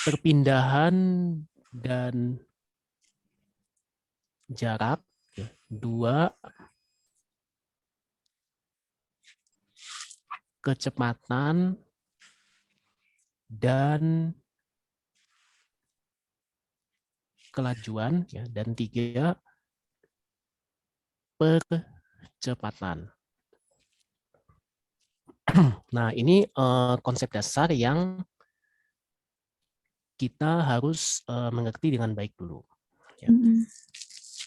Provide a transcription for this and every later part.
perpindahan dan jarak, ya. 2, kecepatan dan kelajuan, ya. Dan 3, percepatan. Nah, ini konsep dasar yang kita harus mengerti dengan baik dulu. Ya.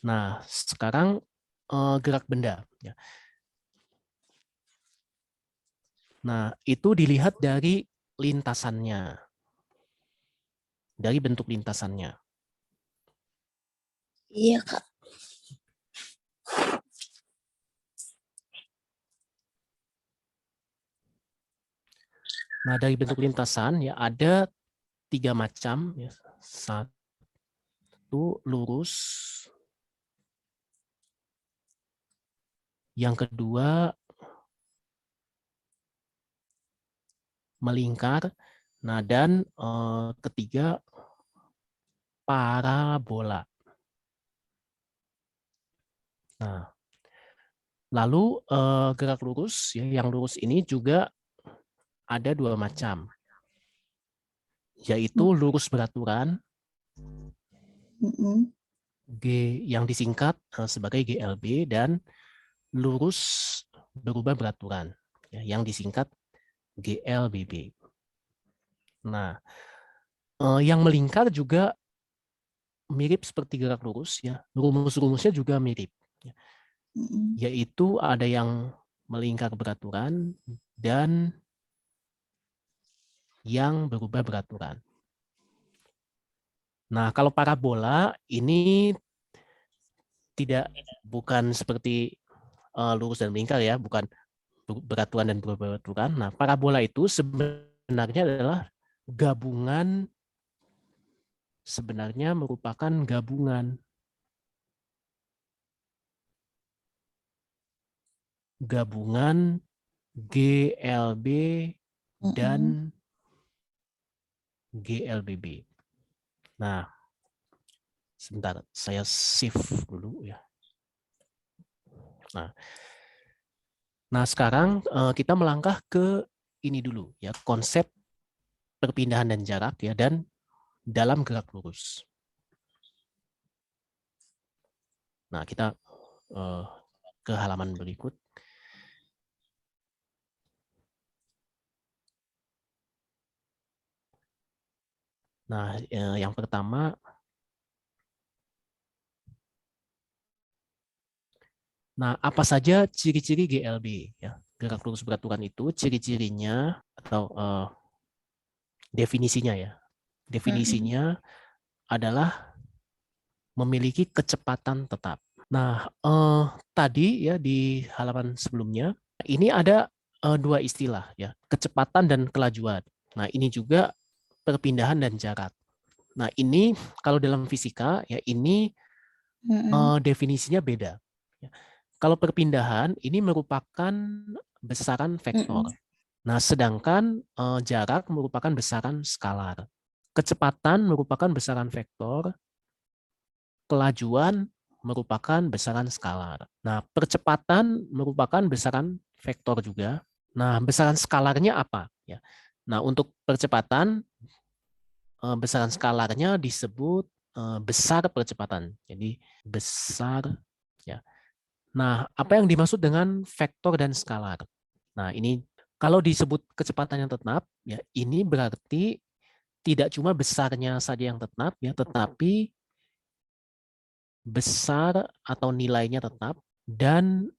Nah, sekarang gerak benda. Ya. Nah, itu dilihat dari lintasannya, dari bentuk lintasannya. Iya, Kak. Nah, dari bentuk lintasan ya ada 3 macam. Ya. 1, lurus. Yang kedua, melingkar. Nah, dan ketiga, parabola. Nah, lalu gerak lurus, ya, yang lurus ini juga ada 2 macam, yaitu lurus beraturan, G yang disingkat sebagai GLB, dan lurus berubah beraturan, ya, yang disingkat GLBB. Nah, yang melingkar juga mirip seperti gerak lurus, ya. Rumus-rumusnya juga mirip, ya. Yaitu ada yang melingkar beraturan dan yang berubah beraturan. Nah, kalau parabola ini bukan seperti lurus dan melingkar, ya, bukan beraturan dan berubah beraturan. Nah, parabola itu sebenarnya merupakan gabungan GLB dan GLBB. Nah, sebentar, saya save dulu, ya. Nah, sekarang kita melangkah ke ini dulu, ya, konsep perpindahan dan jarak, ya, dan dalam gerak lurus. Nah, kita ke halaman berikut. Nah, yang pertama, nah, apa saja ciri-ciri GLB, ya? Gerak lurus beraturan itu ciri-cirinya atau definisinya, ya. Definisinya adalah memiliki kecepatan tetap. Nah, tadi, ya, di halaman sebelumnya ini ada 2 istilah, ya, kecepatan dan kelajuan. Nah, ini juga perpindahan dan jarak. Nah, ini kalau dalam fisika, ya, ini definisinya beda. Ya. Kalau perpindahan ini merupakan besaran vektor. Nah, sedangkan jarak merupakan besaran skalar. Kecepatan merupakan besaran vektor, kelajuan merupakan besaran skalar. Nah, percepatan merupakan besaran vektor juga. Nah, besaran skalarnya apa? Ya. Nah, untuk percepatan, besaran skalarnya disebut besar percepatan. Jadi besar, ya. Nah, apa yang dimaksud dengan vektor dan skalar? Nah, ini kalau disebut kecepatan yang tetap, ya, ini berarti tidak cuma besarnya saja yang tetap, ya, tetapi besar atau nilainya tetap dan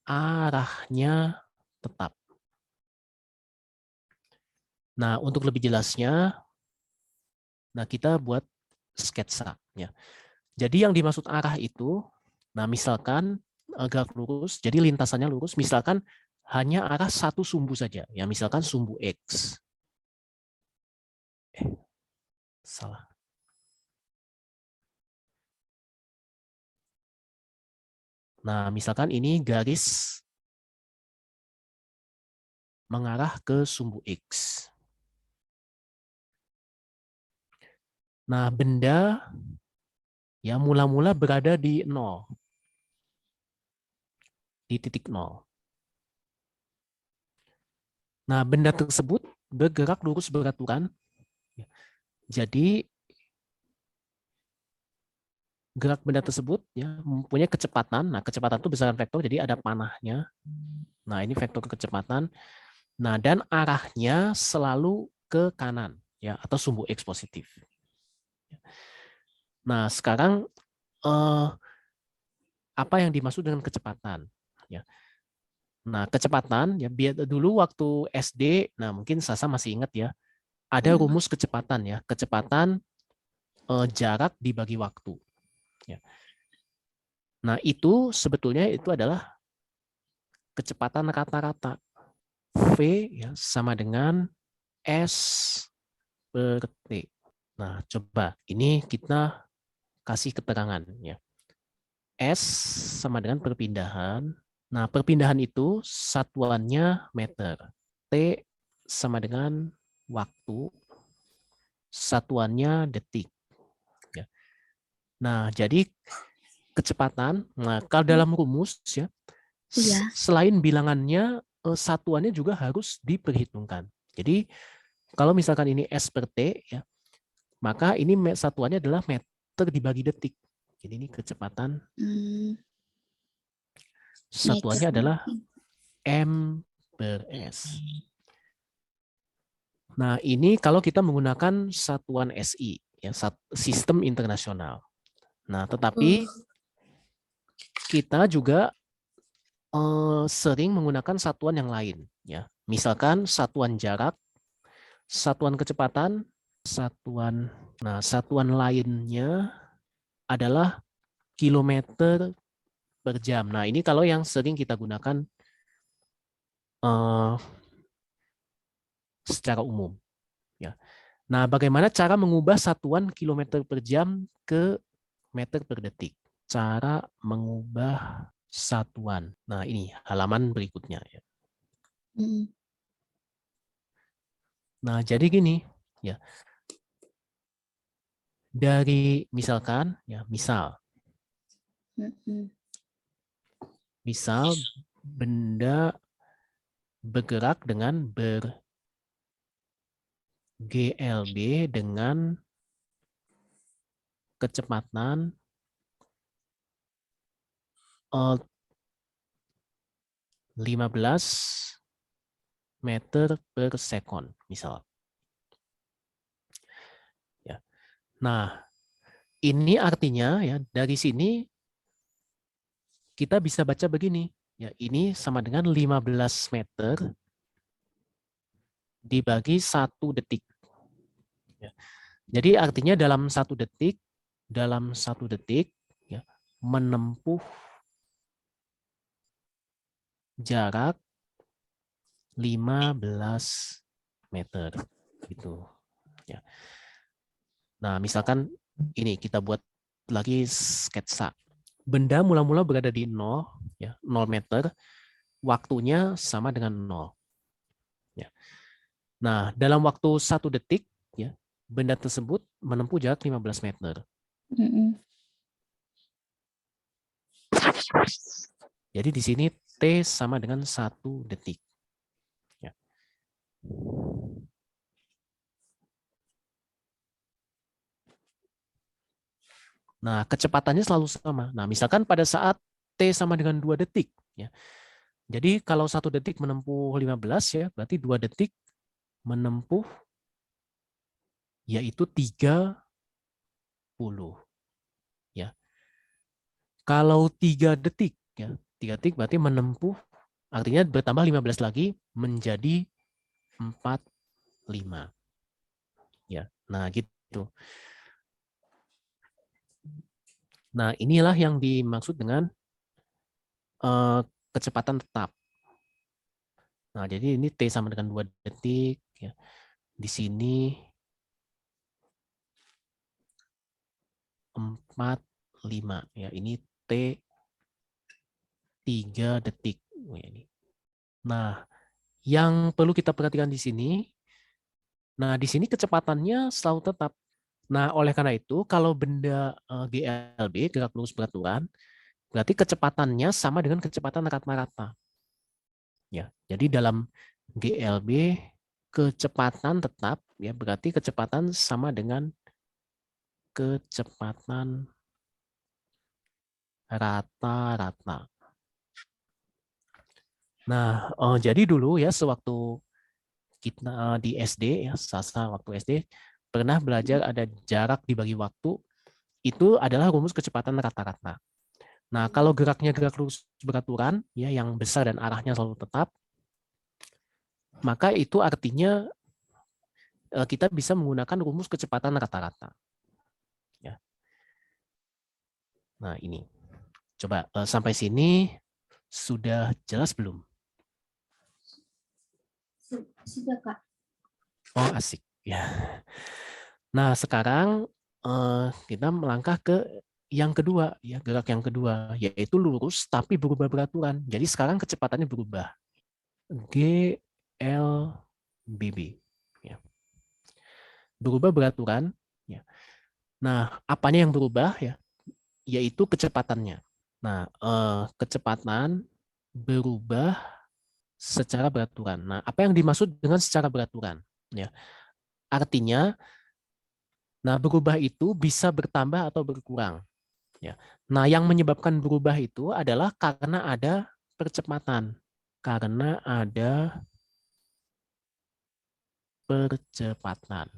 arahnya tetap. Nah, untuk lebih jelasnya, nah, kita buat sketsa, ya. Jadi yang dimaksud arah itu, nah, misalkan gerak lurus, jadi lintasannya lurus, misalkan hanya arah satu sumbu saja, ya, misalkan sumbu X. Salah. Nah, misalkan ini garis mengarah ke sumbu X. Nah, benda ya mula-mula berada di 0, di titik 0. Nah, benda tersebut bergerak lurus beraturan. Jadi gerak benda tersebut ya mempunyai kecepatan. Nah, kecepatan itu berdasarkan vektor, jadi ada panahnya. Nah, ini vektor kecepatan. Nah, dan arahnya selalu ke kanan ya atau sumbu X positif. Nah, sekarang apa yang dimaksud dengan kecepatan? Ya. Nah, kecepatan ya biar dulu waktu SD, nah mungkin Sasa masih ingat ya, ada rumus kecepatan ya, kecepatan jarak dibagi waktu. Ya. Nah, itu sebetulnya itu adalah kecepatan rata-rata. V ya, sama dengan S per T. Nah, coba ini kita kasih keterangan ya. S sama dengan perpindahan. Nah, perpindahan itu satuannya meter. T sama dengan waktu, satuannya detik. Ya. Nah, jadi kecepatan, nah kalau dalam rumus ya, selain bilangannya, satuannya juga harus diperhitungkan. Jadi kalau misalkan ini S per T, ya, maka ini satuannya adalah meter dibagi detik. Jadi ini kecepatan. Satuannya adalah M per S. Nah, ini kalau kita menggunakan satuan SI, ya, sistem internasional. Nah, tetapi kita juga sering menggunakan satuan yang lain, ya. Misalkan satuan jarak, satuan kecepatan, satuan. Nah, satuan lainnya adalah kilometer per jam. Nah, ini kalau yang sering kita gunakan secara umum, ya. Nah, bagaimana cara mengubah satuan kilometer per jam ke meter per detik? Cara mengubah satuan. Nah, ini halaman berikutnya. Ya. Nah, jadi gini, ya. Dari misalkan, ya, misal benda bergerak dengan ber-GLB dengan kecepatan 15 meter per sekon, misal. Ya. Nah, ini artinya ya dari sini kita bisa baca begini. Ya, ini sama dengan 15 meter dibagi 1 detik. Ya. Jadi artinya dalam 1 detik, ya, menempuh jarak 15 meter. Gitu. Ya. Nah, misalkan ini kita buat lagi sketsa. Benda mula-mula berada di 0, ya, 0 meter, waktunya sama dengan 0. Ya. Nah, dalam waktu 1 detik, ya, benda tersebut menempuh jarak 15 meter. Jadi di sini T sama dengan 1 detik. Ya. Nah, kecepatannya selalu sama. Nah, misalkan pada saat T sama dengan 2 detik. Ya. Jadi kalau 1 detik menempuh 15, ya, berarti 2 detik menempuh yaitu 30. Ya. Kalau 3 detik, ya, 3 detik berarti menempuh, artinya bertambah 15 lagi menjadi 45. Ya. Nah, gitu. Nah, inilah yang dimaksud dengan kecepatan tetap. Nah, jadi ini T sama dengan 2 detik. Ya. Di sini 45. Ya, ini T 3 detik. Nah, yang perlu kita perhatikan di sini, nah di sini kecepatannya selalu tetap. Nah, oleh karena itu, kalau benda GLB, gerak lurus beraturan, berarti kecepatannya sama dengan kecepatan rata-rata. Ya, jadi dalam GLB kecepatan tetap, ya berarti kecepatan sama dengan kecepatan rata-rata. Nah, jadi dulu ya sewaktu kita di SD ya, Sasa waktu SD pernah belajar ada jarak dibagi waktu, itu adalah rumus kecepatan rata-rata. Nah, kalau geraknya gerak lurus beraturan ya yang besar dan arahnya selalu tetap, maka itu artinya kita bisa menggunakan rumus kecepatan rata-rata. Ya. Nah, ini. Coba sampai sini sudah jelas belum? Sudah, Kak. Oh, asik. Ya. Nah, sekarang kita melangkah ke yang kedua, ya gerak yang kedua, yaitu lurus tapi berubah beraturan. Jadi sekarang kecepatannya berubah. GLBB. Ya. Berubah beraturan. Ya. Nah, apanya yang berubah ya? Yaitu kecepatannya. Nah, kecepatan berubah secara beraturan. Nah, apa yang dimaksud dengan secara beraturan? Ya, artinya, nah berubah itu bisa bertambah atau berkurang. Ya. Nah, yang menyebabkan berubah itu adalah karena ada percepatan. Karena ada percepatan.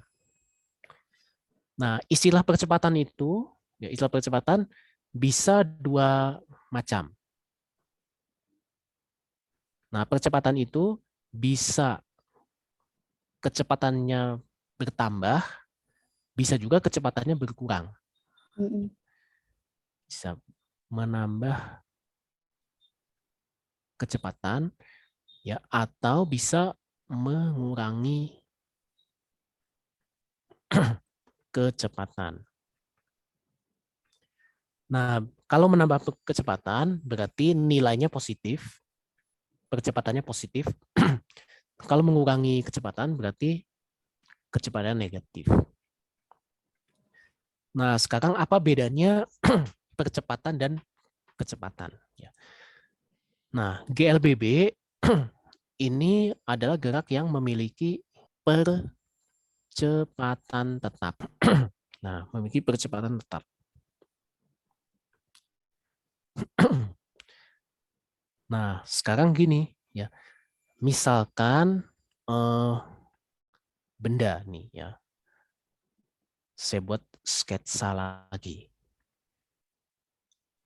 Nah, istilah percepatan itu, ya istilah percepatan bisa dua macam. Nah, percepatan itu bisa kecepatannya bertambah, bisa juga kecepatannya berkurang. Bisa menambah kecepatan ya atau bisa mengurangi kecepatan. Nah, kalau menambah kecepatan berarti nilainya positif, percepatannya positif. Kalau mengurangi kecepatan berarti kecepatan negatif. Nah, sekarang apa bedanya percepatan dan kecepatan? Ya. Nah, GLBB ini adalah gerak yang memiliki percepatan tetap. Nah, memiliki percepatan tetap. Nah, sekarang gini ya. Misalkan benda nih ya. Saya buat sketsa lagi.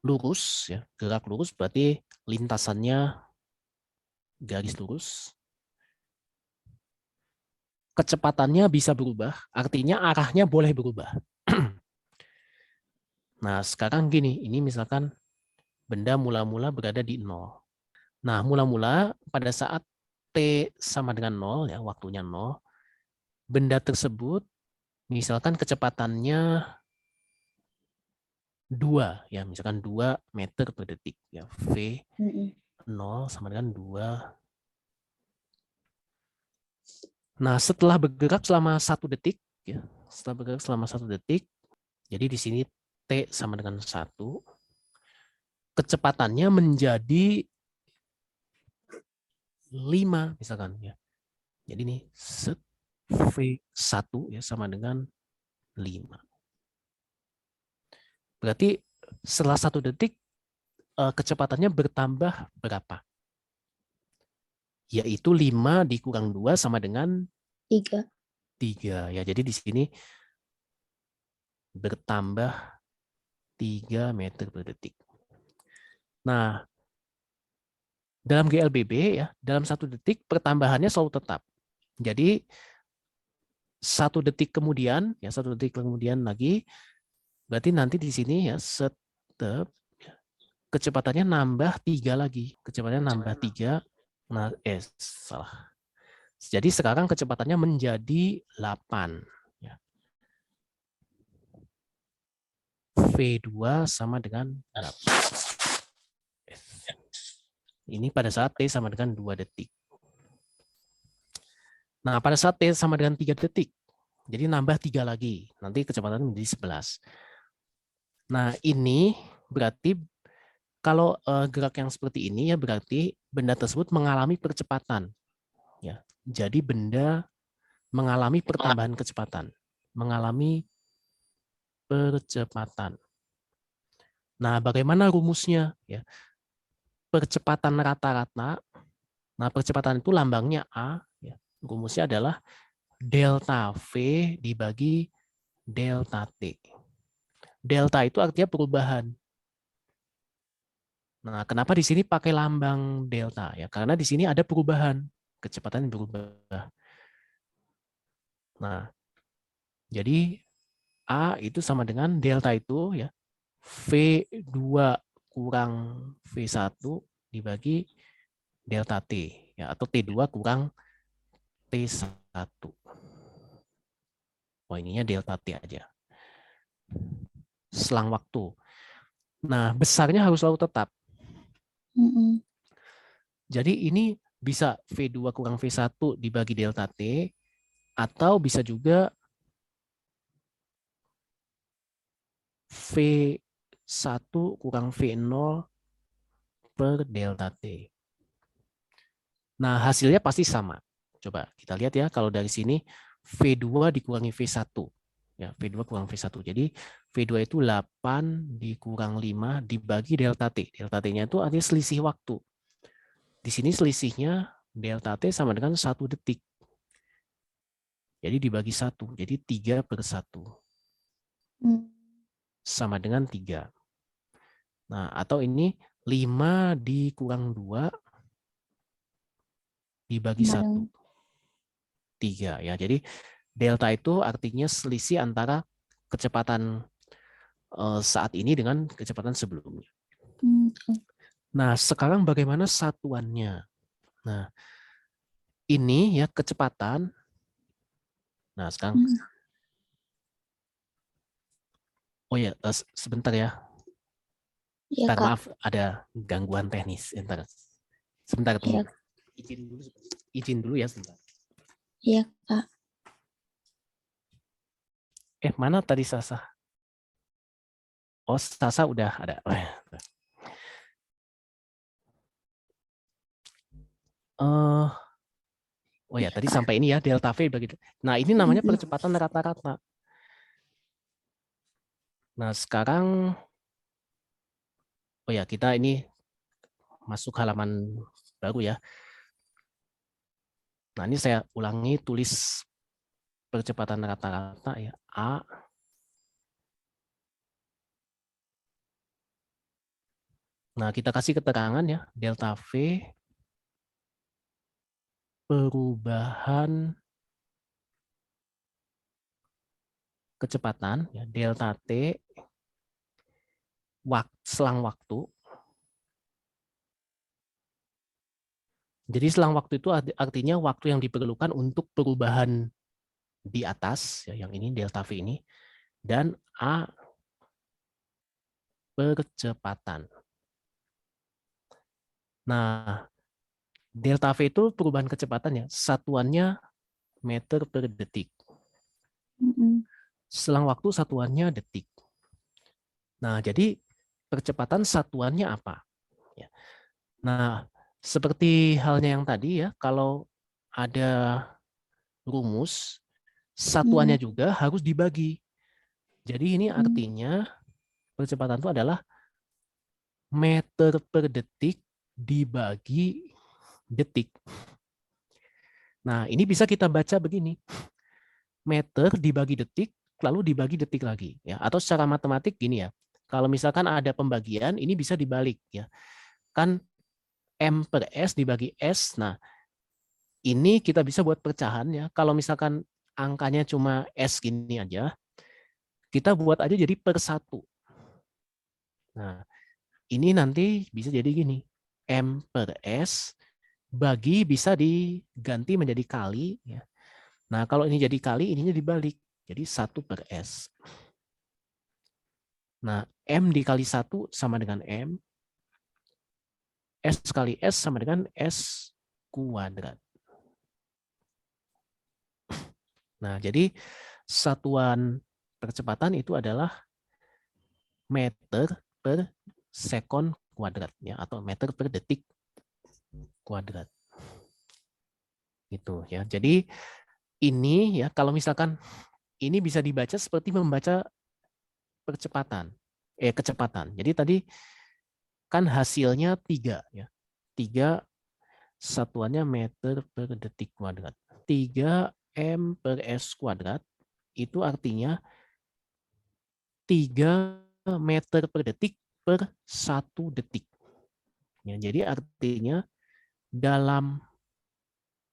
Lurus ya, gerak lurus berarti lintasannya garis lurus. Kecepatannya bisa berubah, artinya arahnya boleh berubah. Nah, sekarang gini, ini misalkan benda mula-mula berada di 0. Nah, mula-mula pada saat T sama dengan 0, ya, waktunya 0, benda tersebut misalkan kecepatannya 2, ya, misalkan 2 meter per detik, ya, V 0 sama dengan 2. Nah, setelah bergerak selama 1 detik, ya, setelah bergerak selama 1 detik, jadi di sini T sama dengan 1, kecepatannya menjadi 5 misalkan ya. Jadi ini set V1 ya sama dengan 5. Berarti setelah 1 detik kecepatannya bertambah berapa? Yaitu 5 dikurang 2 sama dengan 3. Ya, jadi di sini bertambah 3 meter per detik. Nah, dalam GLBB ya, dalam 1 detik pertambahannya selalu tetap. Jadi 1 detik kemudian, ya 1 detik kemudian lagi, berarti nanti di sini ya step kecepatannya nambah 3 lagi. Kecepatannya nambah 3. Nah, salah. Jadi sekarang kecepatannya menjadi 8. Ya. V2 sama dengan 8. Ini pada saat T sama dengan 2 detik. Nah, pada saat T sama dengan 3 detik, Jadi nambah 3 lagi. Nanti kecepatan menjadi 11. Nah, ini berarti kalau gerak yang seperti ini ya berarti benda tersebut mengalami percepatan. Ya. Jadi benda mengalami pertambahan kecepatan. Mengalami percepatan. Nah, bagaimana rumusnya? Ya. Percepatan rata-rata. Nah, percepatan itu lambangnya A. Ya. Rumusnya adalah delta V dibagi delta T. Delta itu artinya perubahan. Nah, kenapa di sini pakai lambang delta? Ya, karena di sini ada perubahan. Kecepatan yang berubah. Nah, jadi A itu sama dengan delta itu ya V2 kurang V1 dibagi delta T ya atau T2 kurang T1. Oh, ininya delta T aja. Selang waktu. Nah, besarnya harus selalu tetap. Jadi ini bisa V2 kurang V1 dibagi delta T atau bisa juga V1 kurang V0 per delta T. Nah, hasilnya pasti sama. Coba kita lihat ya, kalau dari sini V2 dikurangi V1. Ya, V2 kurang V1. Jadi V2 itu 8 dikurang 5 dibagi delta T. Delta T-nya itu artinya selisih waktu. Di sini selisihnya delta T sama dengan 1 detik. Jadi dibagi 1. Jadi 3 per 1. Sama dengan 3. Nah, atau ini 5 dikurang 2 dibagi 1. 3 ya. Jadi delta itu artinya selisih antara kecepatan saat ini dengan kecepatan sebelumnya. Nah, sekarang bagaimana satuannya? Nah, ini ya kecepatan. Nah, sekarang oh ya, sebentar ya. Iya, Kak. Maaf, ada gangguan teknis. Sebentar tunggu. Iya. Izin dulu ya sebentar. Iya, Kak. Mana tadi Sasa? Oh, Sasa udah ada. Oh ya, tadi sampai ini ya, delta V begitu. Nah, ini namanya percepatan rata-rata. Nah, sekarang oh ya, kita ini masuk halaman baru ya. Nah, ini saya ulangi tulis percepatan rata-rata ya, A. Nah, kita kasih keterangan ya, delta V perubahan kecepatan ya, delta T selang waktu. Jadi selang waktu itu artinya waktu yang diperlukan untuk perubahan di atas ya, yang ini delta V ini, dan A percepatan. Nah, delta V itu perubahan kecepatan ya, satuannya meter per detik. Selang waktu satuannya detik. Nah, jadi percepatan satuannya apa? Ya. Nah, seperti halnya yang tadi ya, kalau ada rumus, satuannya juga harus dibagi. Jadi ini artinya percepatan itu adalah meter per detik dibagi detik. Nah, ini bisa kita baca begini. Meter dibagi detik, lalu dibagi detik lagi. Ya. Atau secara matematik gini ya, kalau misalkan ada pembagian, ini bisa dibalik. Ya. Kan M per S dibagi S, nah ini kita bisa buat pecahan ya. Kalau misalkan angkanya cuma S gini aja, kita buat aja jadi per 1. Nah, ini nanti bisa jadi gini. M per S bagi bisa diganti menjadi kali. Ya. Nah, kalau ini jadi kali, ininya dibalik. Jadi 1 per S. Nah, M dikali 1 sama dengan M. S kali S sama dengan S kuadrat. Nah, jadi satuan percepatan itu adalah meter per sekon kuadrat ya, atau meter per detik kuadrat. Gitu ya. Jadi ini ya kalau misalkan ini bisa dibaca seperti membaca kecepatan. Jadi tadi kan hasilnya 3 ya. 3 satuannya meter per detik kuadrat. 3 M per S kuadrat itu artinya 3 meter per detik per 1 detik. Ya, jadi artinya dalam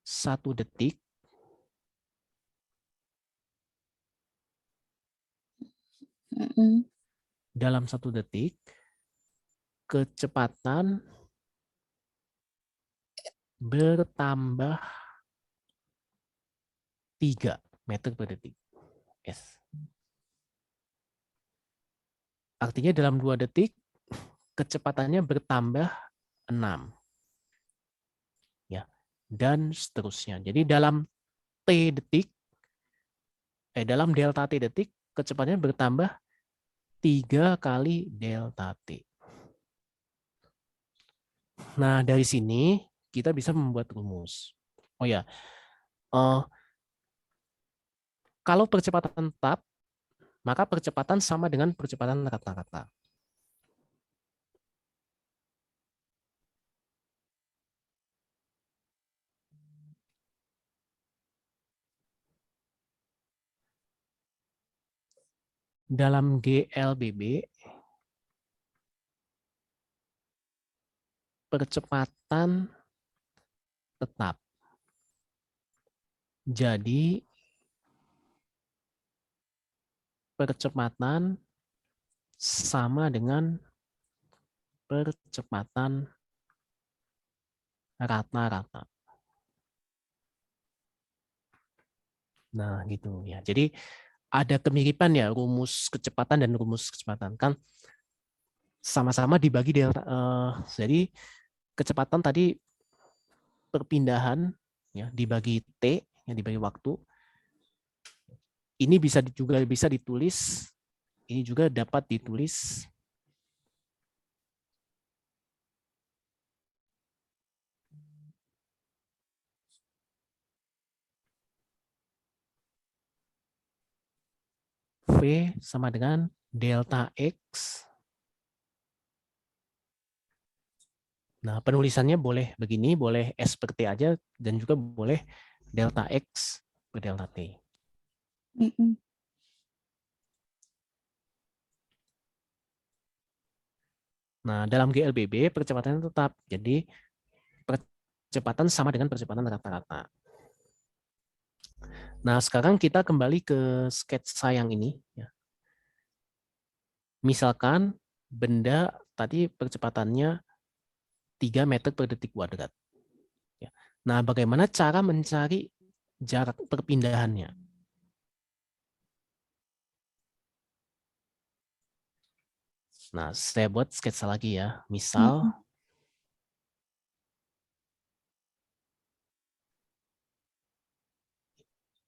1 detik dalam 1 detik kecepatan bertambah 3 meter per detik. S. Artinya dalam 2 detik kecepatannya bertambah 6. Ya. Dan seterusnya. Jadi dalam T detik, dalam delta T detik, kecepatannya bertambah 3 kali delta T. Nah, dari sini kita bisa membuat rumus. Oh ya, kalau percepatan tetap, maka percepatan sama dengan percepatan rata-rata. Dalam GLBB, percepatan tetap. Jadi, percepatan sama dengan percepatan rata-rata. Nah, gitu ya. Jadi, ada kemiripan ya rumus kecepatan dan rumus kecepatan. Kan sama-sama dibagi delta. Jadi, kecepatan tadi perpindahan ya dibagi T, yang dibagi waktu. Ini juga bisa ditulis, ini juga dapat ditulis V sama dengan delta X. Nah, penulisannya boleh begini, boleh S per T aja, dan juga boleh delta X per delta T. Nah, dalam GLBB percepatannya tetap. Jadi, percepatan sama dengan percepatan rata-rata. Nah, sekarang kita kembali ke sketsa yang ini. Misalkan benda tadi percepatannya 3 meter per detik kuadrat. Nah, bagaimana cara mencari jarak perpindahannya? Nah, saya buat sketsa lagi ya. Misal,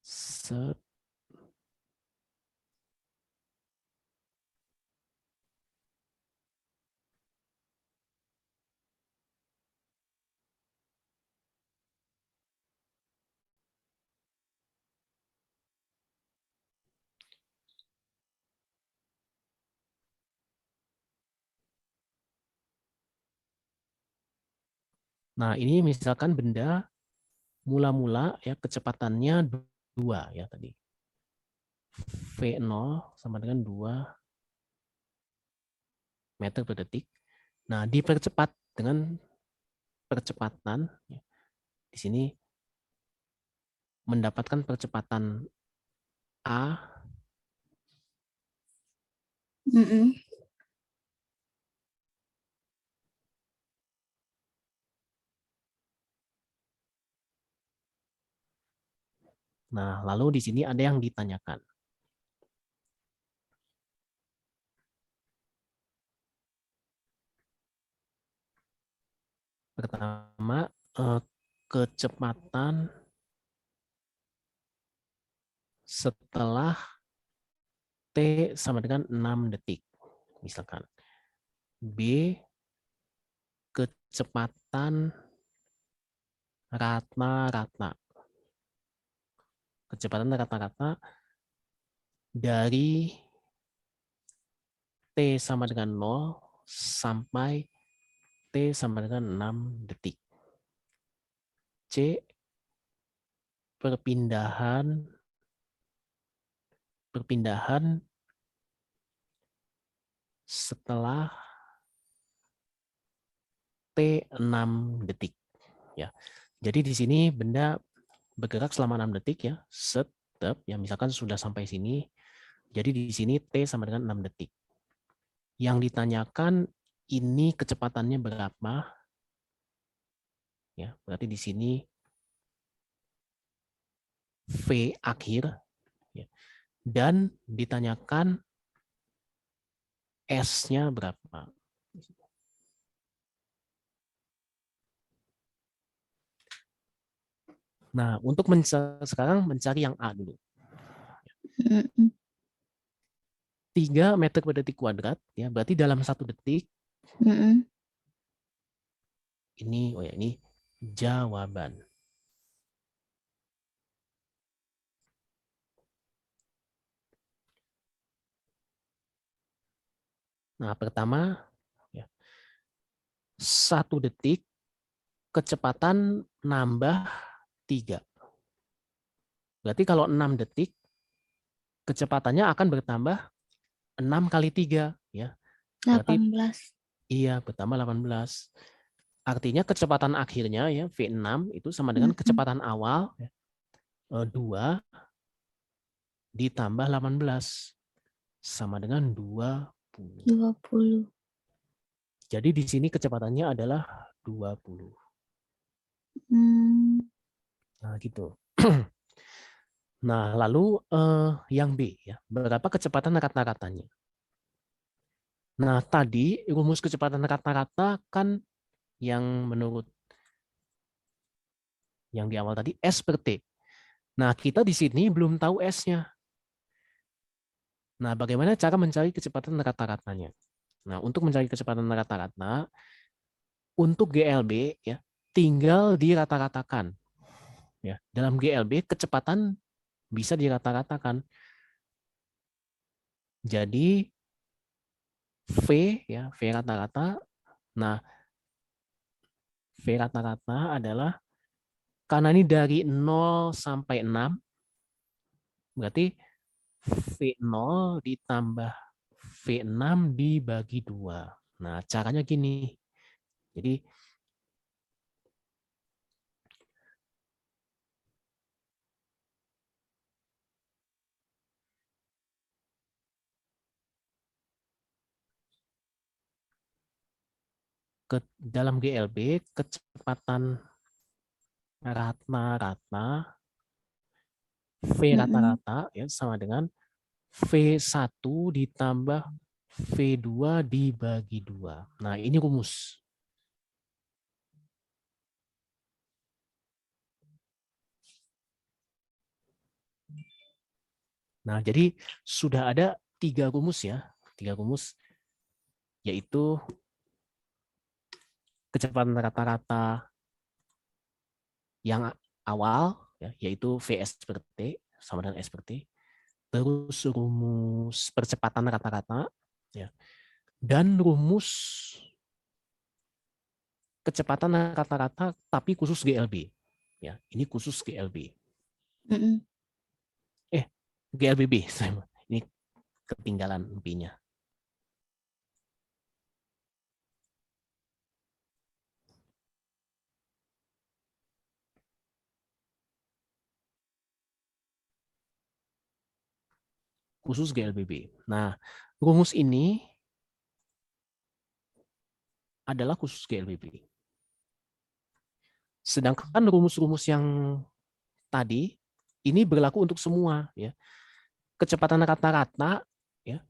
set. Nah, ini misalkan benda mula-mula ya kecepatannya 2 ya tadi. V0 sama dengan 2 meter per detik. Nah, dipercepat dengan percepatan ya, di sini mendapatkan percepatan A. Nah, lalu di sini ada yang ditanyakan. Pertama, kecepatan setelah T sama dengan 6 detik. Misalkan B, kecepatan rata-rata. Kecepatan rata-rata dari T sama dengan 0 sampai T sama dengan 6 detik. C, perpindahan setelah T6 detik. Ya. Jadi di sini benda bergerak selama 6 detik ya. Step ya, misalkan sudah sampai sini. Jadi di sini T sama dengan 6 detik. Yang ditanyakan ini kecepatannya berapa? Ya, berarti di sini V akhir ya. Dan ditanyakan S-nya berapa? Nah, untuk sekarang mencari yang A dulu. 3 meter per detik kuadrat, ya berarti dalam 1 detik. Ini, oh ya, ini jawaban. Nah, pertama, ya, 1 detik kecepatan nambah 3. Berarti kalau 6 detik, kecepatannya akan bertambah 6 kali 3. Ya. Berarti 18. iya, bertambah 18. Artinya kecepatan akhirnya ya V6 itu sama dengan kecepatan awal ya, 2 ditambah 18 sama dengan 20. 20. Jadi di sini kecepatannya adalah 20. Nah, gitu. Nah, lalu yang B ya, berapa kecepatan rata-ratanya? Nah, tadi rumus kecepatan rata-rata kan yang menurut yang di awal tadi S per T. Nah, kita di sini belum tahu S-nya. Nah, bagaimana cara mencari kecepatan rata-ratanya? Nah, untuk mencari kecepatan rata-rata, untuk GLB ya, tinggal dirata-ratakan. Ya, dalam GLB kecepatan bisa dirata-ratakan. Jadi V ya, V rata-rata. Nah, V rata-rata adalah karena ini dari 0 sampai 6, berarti V0 ditambah V6 dibagi 2. Nah, caranya gini. Jadi dalam GLB kecepatan rata-rata V rata-rata ya sama dengan V1 ditambah V2 dibagi 2. Nah, ini rumus. Nah, jadi sudah ada 3 rumus ya. 3 rumus yaitu kecepatan rata-rata yang awal ya, yaitu Vs per T sama dengan S per T. Terus rumus percepatan rata-rata ya. Dan rumus kecepatan rata-rata tapi khusus GLB. Ya, ini khusus GLB. GLBB. Ini ketinggalan B-nya. Khusus GLBB. Nah, rumus ini adalah khusus GLBB. Sedangkan rumus-rumus yang tadi ini berlaku untuk semua ya. Kecepatan rata-rata ya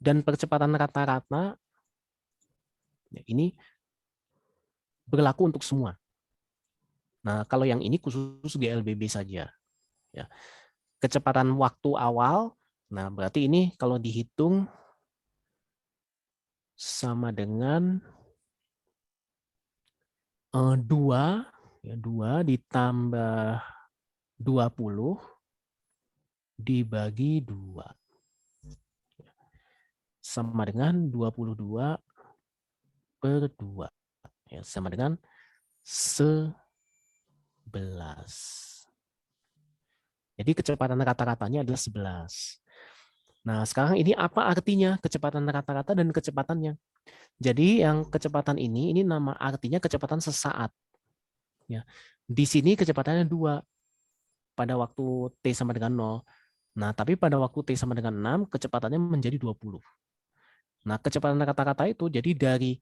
dan percepatan rata-rata ya, ini berlaku untuk semua. Nah, kalau yang ini khusus GLBB saja ya. kecepatan waktu awal. Nah, berarti ini kalau dihitung sama dengan 2 ya, 2 ditambah 20 dibagi 2 sama dengan 22 per 2 ya, sama dengan 11. Jadi kecepatan rata-ratanya adalah 11. Nah, sekarang ini apa artinya kecepatan rata-rata dan kecepatannya? Jadi yang kecepatan ini nama artinya kecepatan sesaat. Ya. Di sini kecepatannya 2 pada waktu T sama dengan 0. Nah, tapi pada waktu T sama dengan 6, kecepatannya menjadi 20. Nah, kecepatan rata-rata itu jadi dari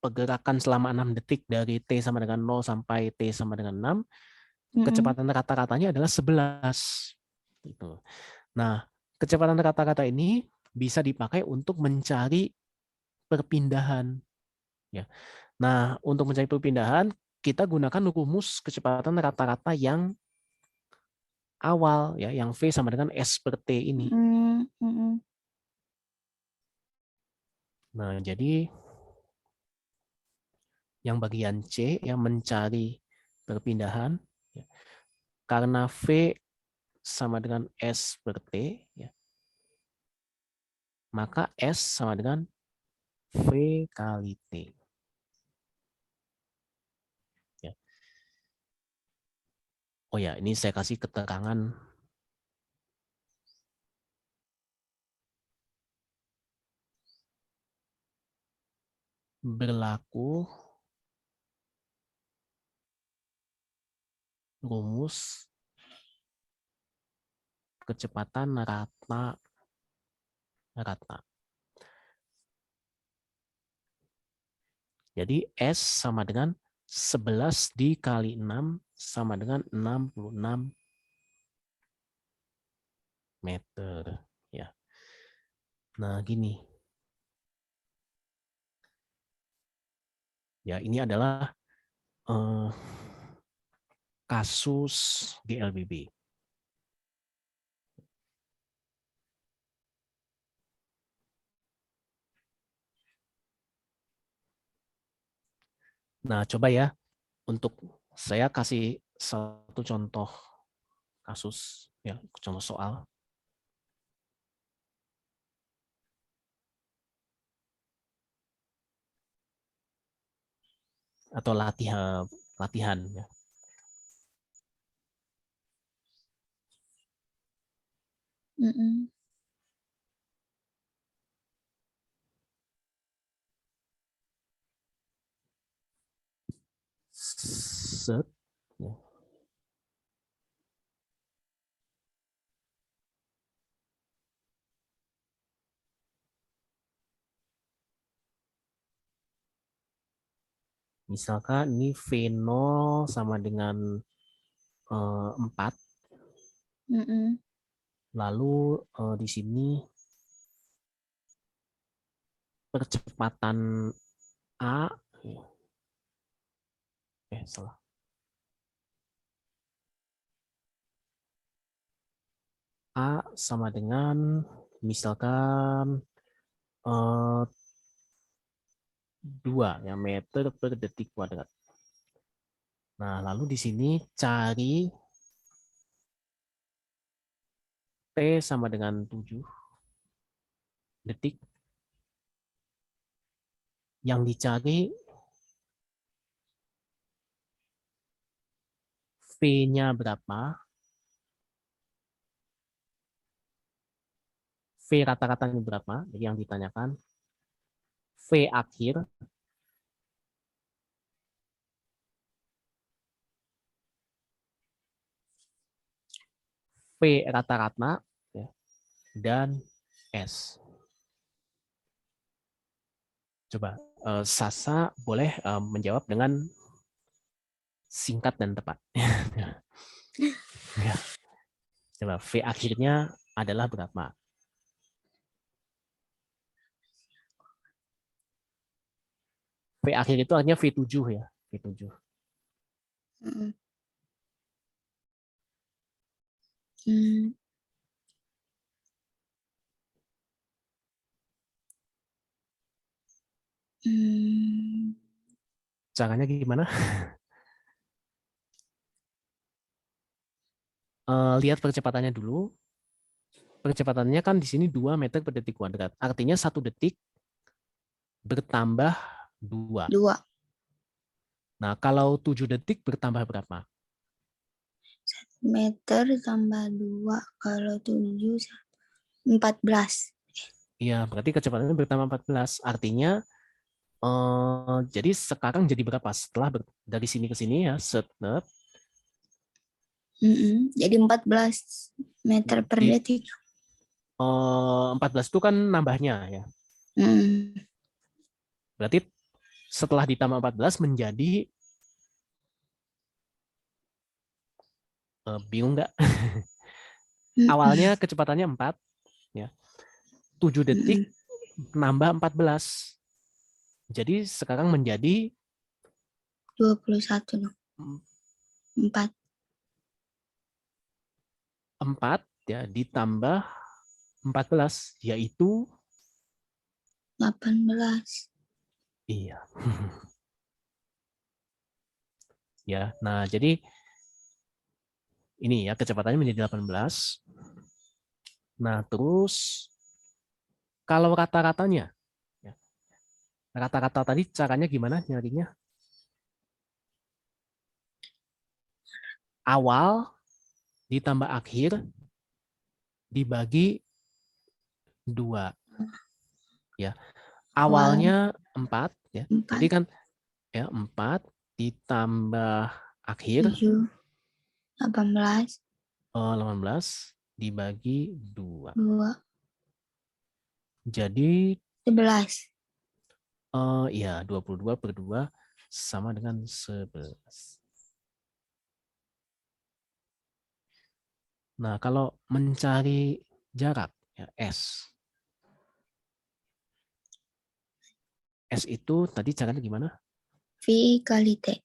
pergerakan selama 6 detik dari T sama dengan 0 sampai T sama dengan 6, kecepatan rata-ratanya adalah 11. Gitu. Nah, kecepatan rata-rata ini bisa dipakai untuk mencari perpindahan. Ya. Nah, untuk mencari perpindahan, kita gunakan rumus kecepatan rata-rata yang awal, ya, yang V sama dengan S per T ini. Nah, jadi yang bagian C yang mencari perpindahan, ya, karena V sama dengan S per T, ya, maka S sama dengan V kali T. Ya. Oh ya, ini saya kasih keterangan berlaku rumus kecepatan rata-rata. Jadi S sama dengan 11 dikali 6 sama dengan 66 meter. Ya. Nah, gini. Ya, ini adalah kasus GLBB. Nah, coba ya, untuk saya kasih satu contoh kasus, ya, contoh soal. Atau latihan ya. Set. Ya. Misalkan ini V0 sama dengan 4. Lalu di sini percepatan A. Salah. A sama dengan misalkan 2 ya, meter per detik kuadrat. Nah, lalu di sini cari T sama dengan 7 detik. Yang dicari V-nya berapa, V rata-ratanya berapa, jadi yang ditanyakan V akhir, V rata-rata, ya, dan S. Coba Sasa boleh menjawab dengan singkat dan tepat. Ya. Coba V akhirnya adalah berapa? V akhir itu artinya V7 ya, V7. Hmm. Hmm. Caranya gimana? Lihat percepatannya dulu. Percepatannya kan di sini 2 meter per detik kuadrat. Artinya 1 detik bertambah 2. 2 Nah, kalau 7 detik bertambah berapa? meter tambah 2 kalau 7 14. Iya, berarti kecepatannya bertambah 14. Artinya, jadi sekarang jadi berapa? Setelah dari sini ke sini ya, Jadi 14 meter per di detik. 14 itu kan nambahnya ya. Hmm. Berarti setelah ditambah 14 menjadi, bingung nggak? Awalnya kecepatannya 4, ya. 7 detik nambah 14. Jadi sekarang menjadi 21 dong. 4. 4 ya ditambah 14 yaitu 18. iya. Ya. Nah, jadi ini ya kecepatannya menjadi 18. Nah, terus kalau rata-ratanya ya. Rata-rata tadi caranya gimana nyarinya? Awal ditambah akhir dibagi 2 ya. Awal Awalnya 4 ya. Jadi 4, kan ya 4 ditambah akhir 7, 18, 18 dibagi 2. 2, Jadi 11. ya 22 per 2 sama dengan 11. Nah, kalau mencari jarak ya S. S itu tadi caranya gimana? V kali T.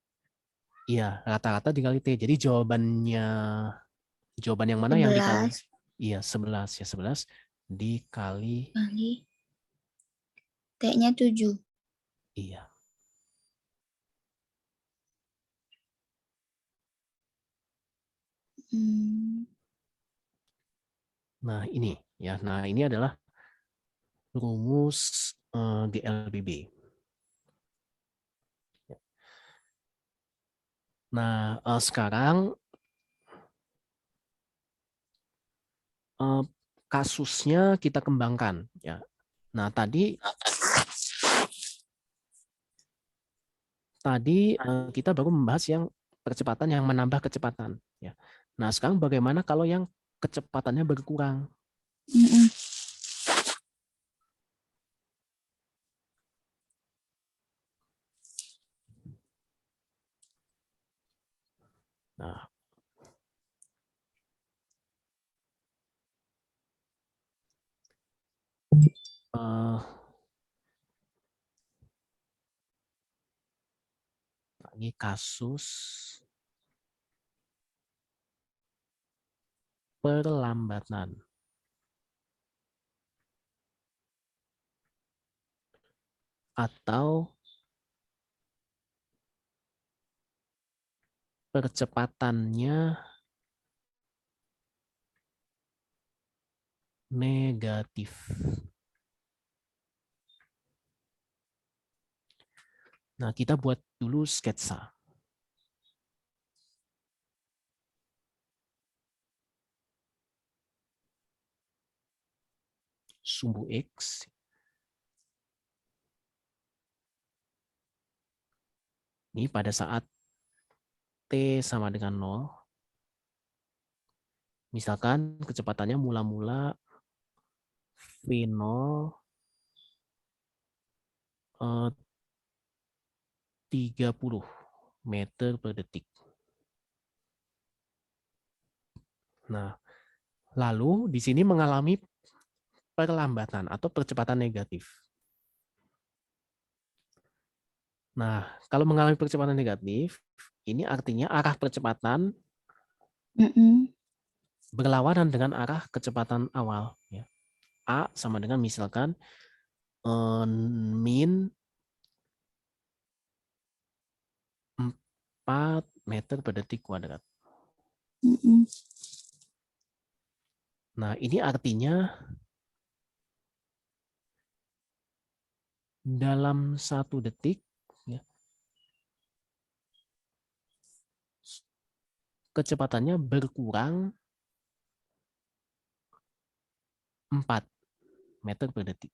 Iya, rata-rata dikali T. Jadi jawaban yang mana yang dikali? 11 Iya, 11 ya, 11 dikali kali T-nya 7. iya. Nah, ini ya. Nah, ini adalah rumus GLBB. Nah, sekarang kasusnya kita kembangkan ya. Nah, tadi kita baru membahas yang percepatan yang menambah kecepatan ya. Nah, sekarang bagaimana kalau yang kecepatannya berkurang? Nah, ini kasus perlambatan atau percepatannya negatif. Nah, kita buat dulu sketsa. Sumbu X. Ini pada saat T sama dengan 0. Misalkan kecepatannya mula-mula V0 30 meter per detik. Nah, lalu di sini mengalami perlambatan atau percepatan negatif. Nah, kalau mengalami percepatan negatif, ini artinya arah percepatan berlawanan dengan arah kecepatan awal. Ya. A sama dengan misalkan min 4 meter per detik kuadrat. Nah, ini artinya dalam 1 detik ya, kecepatannya berkurang 4 meter per detik.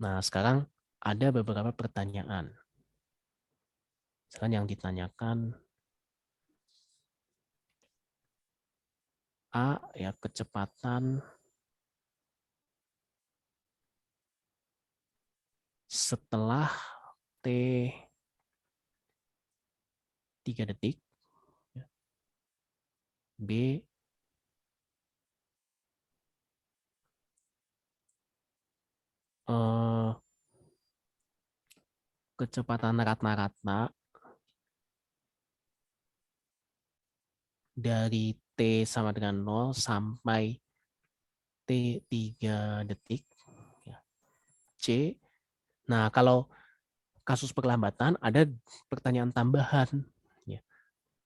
Nah, sekarang ada beberapa pertanyaan. Sekarang yang ditanyakan A ya kecepatan setelah T 3 detik. B kecepatan rata-rata dari T sama dengan 0 sampai T 3 detik. C. Nah, kalau kasus perlambatan ada pertanyaan tambahan.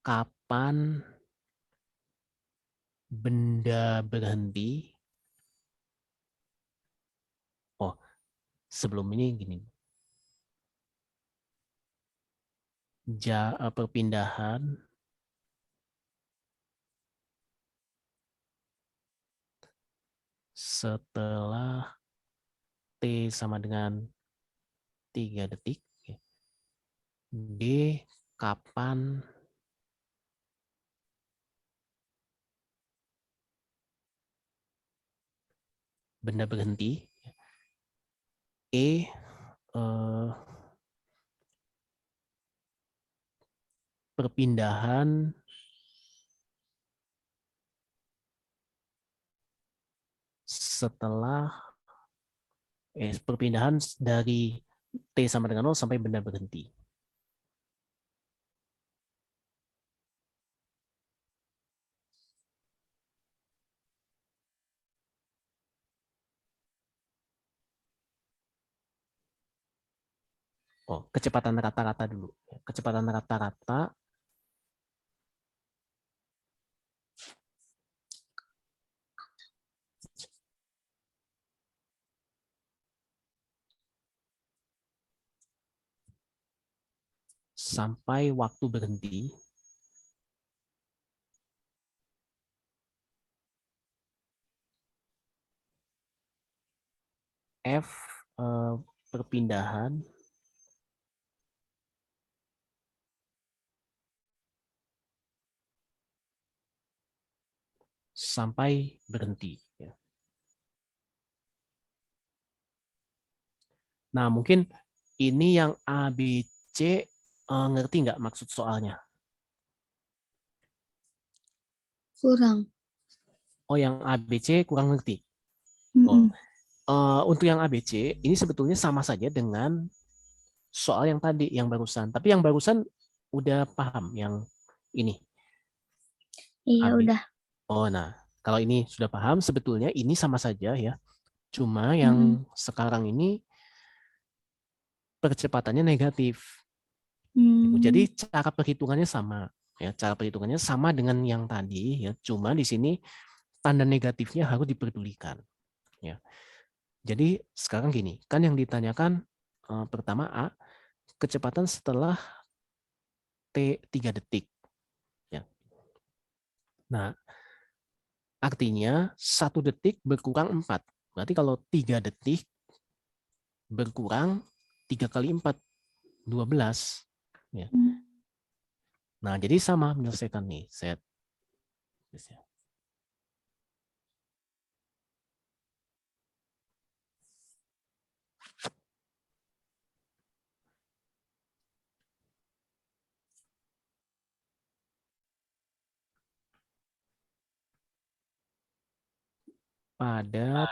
Kapan benda berhenti? Oh, sebelum ini gini. Perpindahan setelah T sama dengan 3 detik. D. Kapan benda berhenti? E. Perpindahan setelah perpindahan dari T sama dengan 0 sampai benda berhenti. Oh, kecepatan rata-rata dulu. Kecepatan rata-rata sampai waktu berhenti F perpindahan sampai berhenti. Nah, mungkin ini yang A, B, C ngerti nggak maksud soalnya? Kurang. Oh, yang A, B, C kurang ngerti. Oh, untuk yang A, B, C ini sebetulnya sama saja dengan soal yang tadi, yang barusan. Tapi yang barusan udah paham yang ini. Iya, AB. udah. Oh, nah, kalau ini sudah paham, sebetulnya ini sama saja ya. Cuma yang sekarang ini percepatannya negatif. Jadi cara perhitungannya sama. Ya, cara perhitungannya sama dengan yang tadi. Ya, cuma di sini tanda negatifnya harus diperdulikan. Ya. Jadi sekarang gini, kan yang ditanyakan pertama A, kecepatan setelah T 3 detik. Ya. Nah, artinya 1 detik berkurang 4. Berarti kalau 3 detik berkurang 3 kali 4, 12. Ya. Nah, jadi sama menyelesaikan nih. Set. Pada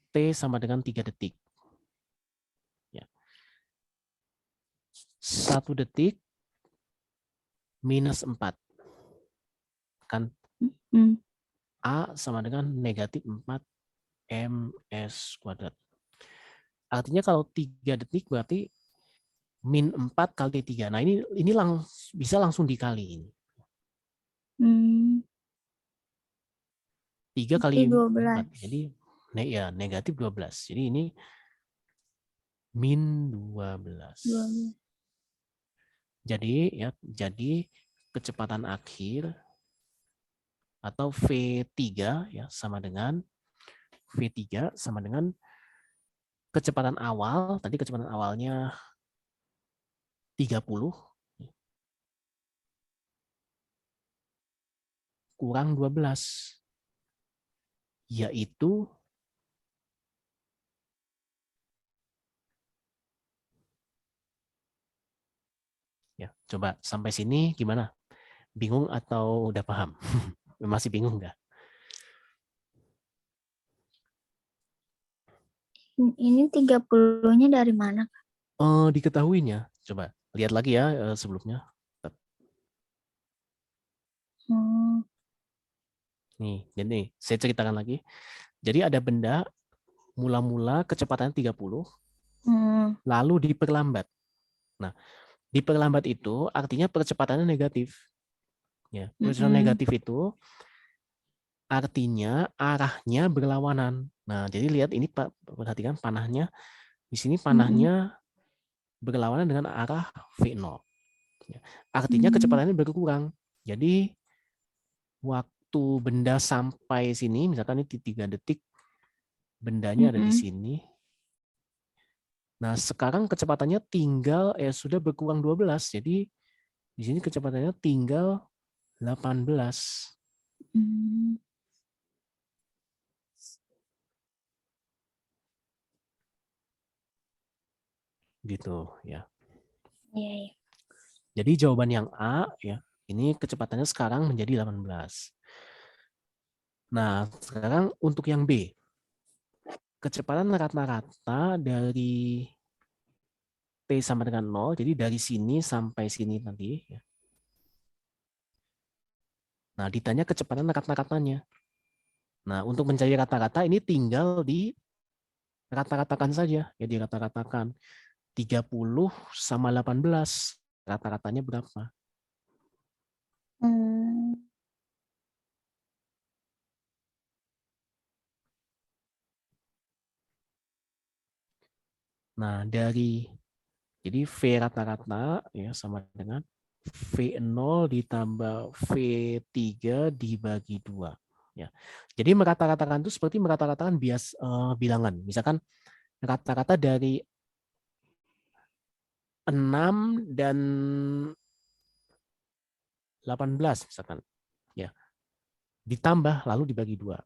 T sama dengan 3 detik. Ya. 1 detik minus 4. Kan Mm. A sama dengan negatif 4 ms kuadrat. Artinya kalau 3 detik berarti min 4 kali 3. Nah ini bisa langsung dikali ini. 3 Berarti kali 4. 12. Jadi ya negatif 12. Jadi ini min 12. 12. Jadi kecepatan akhir atau V3 ya sama dengan V3 sama dengan kecepatan awal. Tadi kecepatan awalnya 30 kurang 12 yaitu ya coba sampai sini gimana? Bingung atau udah paham? Masih bingung nggak? Ini 30-nya dari mana? Diketahuinya. Coba lihat lagi ya sebelumnya. Hmm. Nih, jadi saya ceritakan lagi. Jadi ada benda mula-mula kecepatannya 30 lalu diperlambat. Nah, diperlambat itu artinya percepatannya negatif. Ya, percepatan negatif itu artinya arahnya berlawanan. Nah, jadi lihat ini Pak, perhatikan panahnya. Di sini panahnya berlawanan dengan arah V0. Ya, artinya kecepatannya berkurang. Jadi waktu benda sampai sini, misalkan ini 3 detik, bendanya ada di sini. Nah, sekarang kecepatannya tinggal sudah berkurang 12. Jadi di sini kecepatannya tinggal 18. Gitu ya. Iya. Jadi jawaban yang A ya, ini kecepatannya sekarang menjadi 18. Nah, sekarang untuk yang B. Kecepatan rata-rata dari T sama dengan 0, jadi dari sini sampai sini nanti. Ya. Nah, ditanya kecepatan rata-ratanya. Nah, untuk mencari rata-rata ini tinggal di rata-ratakan saja. Ya, di rata-ratakan 30 sama 18. Rata-ratanya berapa? Nah, jadi V rata-rata ya sama dengan V0 ditambah V3 dibagi 2. Ya. Jadi merata-ratakan itu seperti merata-ratakan bilangan. Misalkan rata-rata dari 6 dan 18 misalkan. Ya. Ditambah lalu dibagi 2.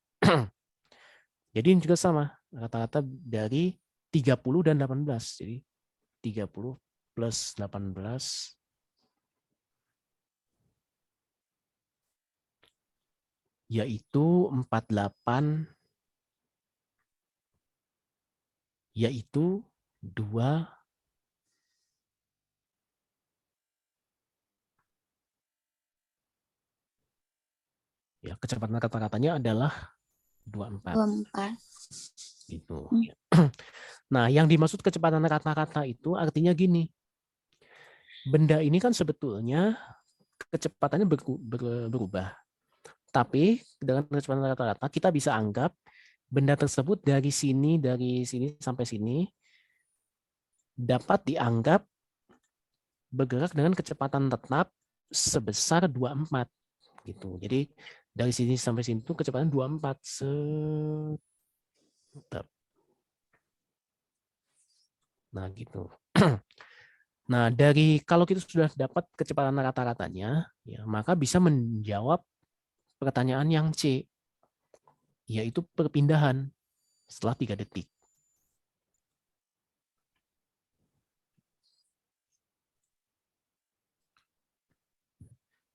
Jadi ini juga sama, rata-rata dari 30 dan 18. Jadi 30 plus 18 yaitu 48 yaitu 2 ya kecepatan rata-ratanya adalah 24 gitu. Nah, yang dimaksud kecepatan rata-rata itu artinya gini. Benda ini kan sebetulnya kecepatannya berubah. Tapi dengan kecepatan rata-rata kita bisa anggap benda tersebut dari sini sampai sini dapat dianggap bergerak dengan kecepatan tetap sebesar 24 gitu. Jadi dari sini sampai sini itu kecepatan 24 tetap. Nah, gitu. Nah, kalau kita sudah dapat kecepatan rata-ratanya, ya, maka bisa menjawab pertanyaan yang C, yaitu perpindahan setelah 3 detik.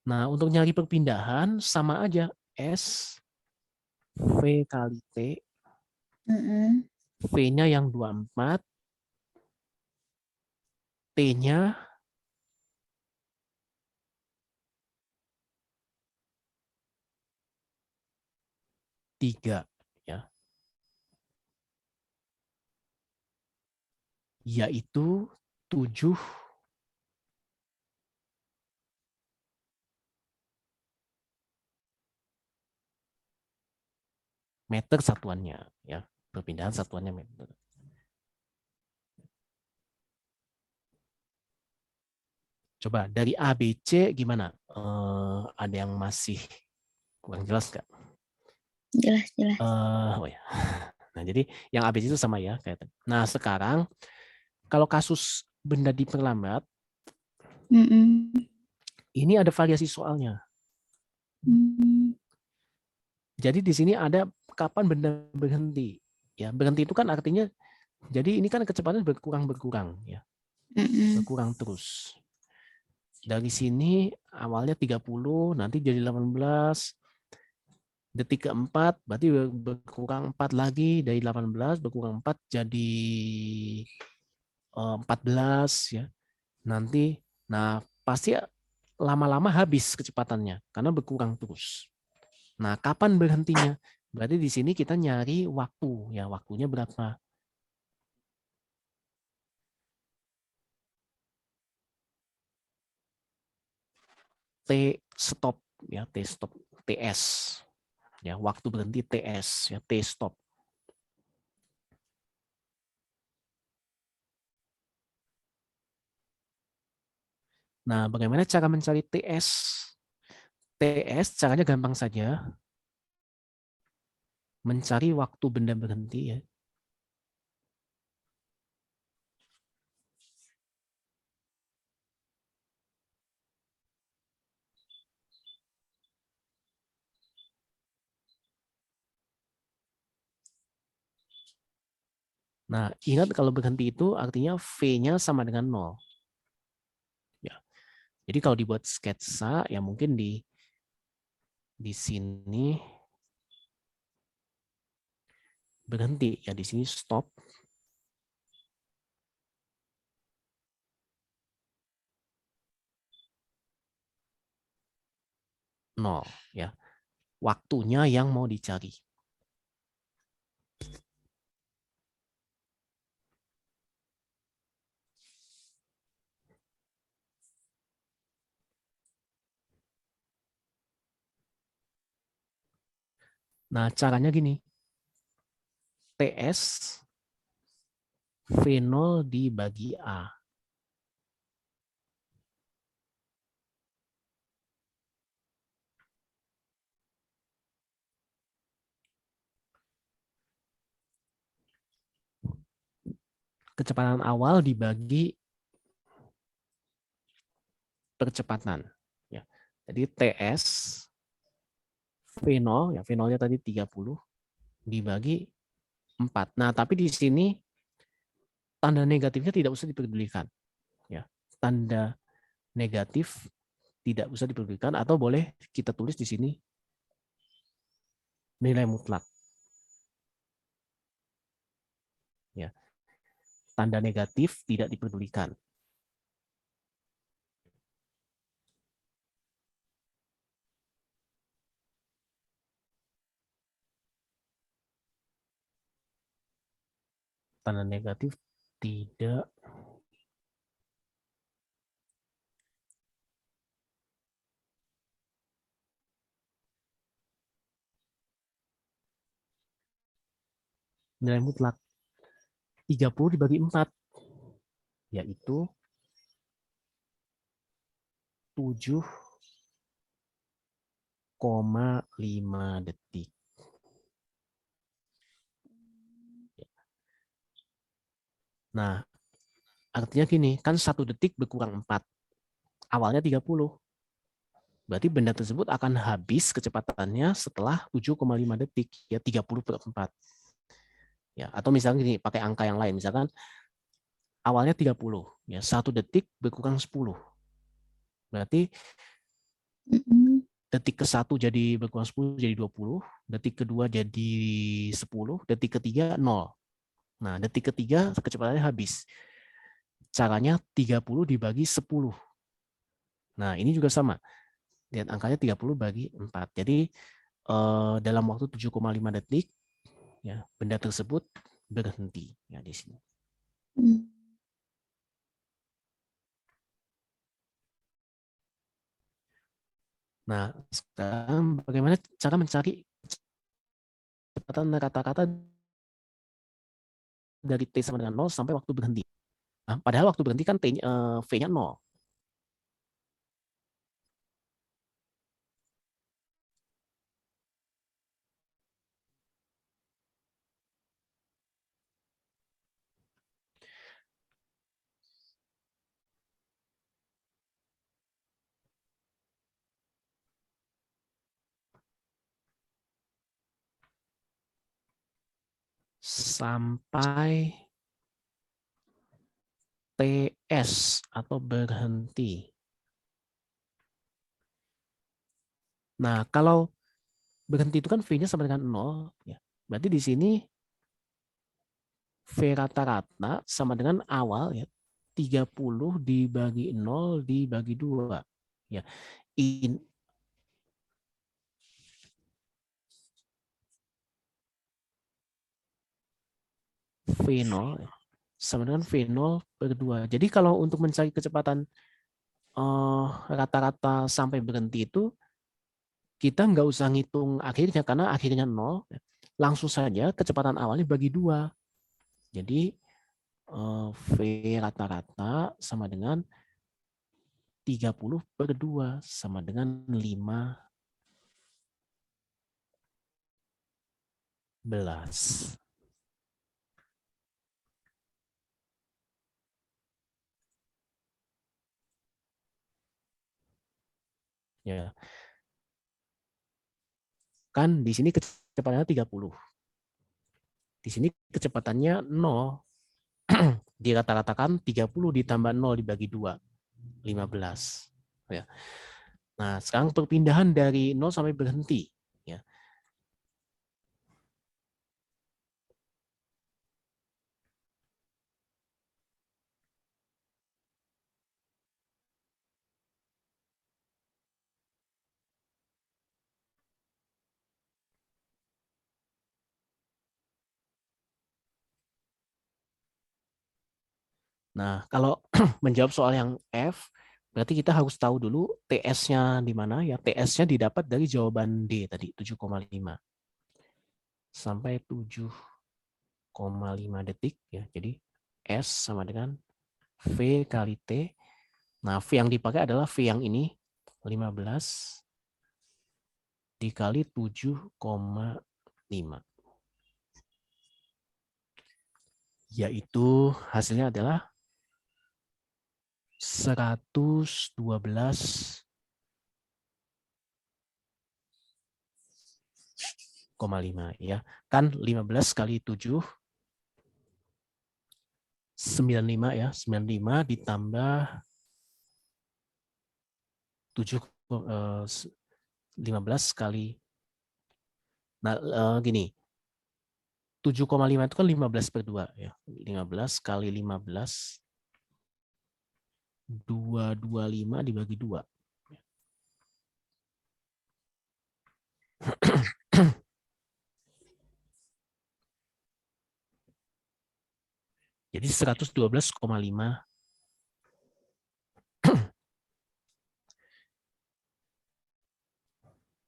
Nah, untuk nyari perpindahan sama aja S V kali T. V-nya yang 24, T-nya 3 ya. Yaitu 7 meter satuannya ya. Perpindahan satuannya meter. Coba dari A, B, C gimana? Ada yang masih kurang jelas nggak? Jelas, jelas. Oh ya. Nah, jadi yang A, B, C itu sama ya. Nah, sekarang kalau kasus benda diperlambat, ini ada variasi soalnya. Jadi di sini ada kapan benda berhenti. Ya, berhenti itu kan artinya, jadi ini kan kecepatan berkurang ya. Berkurang terus. Dari sini awalnya 30, nanti jadi 18, detik keempat, berarti berkurang 4 lagi, dari 18 berkurang 4 jadi 14 ya. Nanti, nah pasti lama-lama habis kecepatannya, karena berkurang terus. Nah, kapan berhentinya? Berarti di sini kita nyari waktu, ya waktunya berapa? T stop ya, T stop, TS ya, waktu berhenti TS ya, T stop. Nah, bagaimana cara mencari TS? TS caranya gampang saja, mencari waktu benda berhenti ya. Nah, ingat kalau berhenti itu artinya V-nya sama dengan 0. Ya. Jadi kalau dibuat sketsa ya mungkin di sini berhenti ya, di sini stop. 0 ya. Waktunya yang mau dicari. Nah, caranya gini. TS V0 dibagi A. Kecepatan awal dibagi percepatan. Ya. Jadi TS V0, ya V0-nya tadi 30, dibagi 4. Nah, tapi di sini tanda negatifnya tidak usah dipedulikan. Ya. Tanda negatif tidak usah dipedulikan, atau boleh kita tulis di sini nilai mutlak. Ya. Tanda negatif tidak dipedulikan. Tanda negatif tidak nilai mutlak. 30 dibagi 4, yaitu 7,5 detik. Nah, artinya gini, kan 1 detik berkurang 4. Awalnya 30. Berarti benda tersebut akan habis kecepatannya setelah 7,5 detik, ya 30/4. Ya, atau misalnya gini, pakai angka yang lain, misalkan awalnya 30, ya 1 detik berkurang 10. Berarti detik ke-1 jadi berkurang 10 jadi 20, detik kedua jadi 10, detik ketiga 0. Nah, detik ketiga kecepatannya habis. Caranya 30 dibagi 10. Nah, ini juga sama. Lihat angkanya 30 bagi 4. Jadi dalam waktu 7,5 detik, ya, benda tersebut berhenti. Ya, di sini. Nah, sekarang bagaimana cara mencari kecepatan kata-kata dari T sama dengan 0 sampai waktu berhenti. Nah, padahal waktu berhenti kan V-nya 0. Sampai TS atau berhenti. Nah, kalau berhenti itu kan V-nya sama dengan 0. Ya. Berarti di sini V rata-rata sama dengan awal, ya, 30 dibagi 0 dibagi 2. Ya. V0 sama dengan V0 per 2. Jadi kalau untuk mencari kecepatan rata-rata sampai berhenti itu, kita nggak usah ngitung akhirnya, karena akhirnya 0, langsung saja kecepatan awalnya bagi 2. Jadi V rata-rata sama dengan 30 per 2 sama dengan 15. Ya. Kan di sini kecepatannya 30. Di sini kecepatannya 0. Dirata-ratakan 30 ditambah 0 dibagi 2. 15. Ya. Nah, sekarang perpindahan dari 0 sampai berhenti. Ya. Nah, kalau menjawab soal yang F, berarti kita harus tahu dulu TS-nya di mana. Ya, TS-nya didapat dari jawaban D tadi, 7,5. Sampai 7,5 detik. Ya. Jadi S sama dengan V kali T. Nah, V yang dipakai adalah V yang ini, 15 dikali 7,5. Yaitu hasilnya adalah 112,5, ya. Kan 15 kali 7 95, ya. 95 ditambah 7, 15 kali. Nah, gini. 7,5 itu kan 15 per 2, ya. 15 kali 15 225 dibagi 2. Jadi 112,5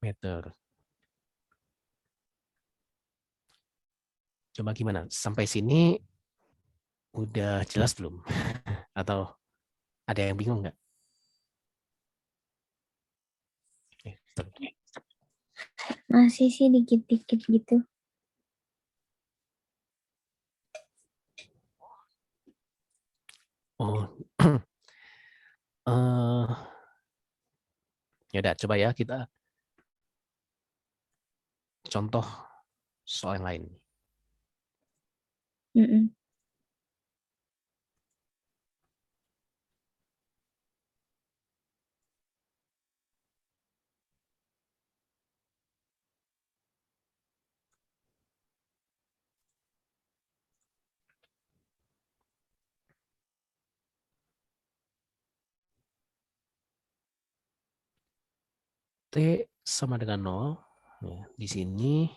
meter. Coba gimana? Sampai sini udah jelas belum? Atau ada yang bingung nggak? Masih sih dikit-dikit gitu. Oh, ya udah, coba ya kita contoh soal yang lain. T sama dengan 0, Ya, di sini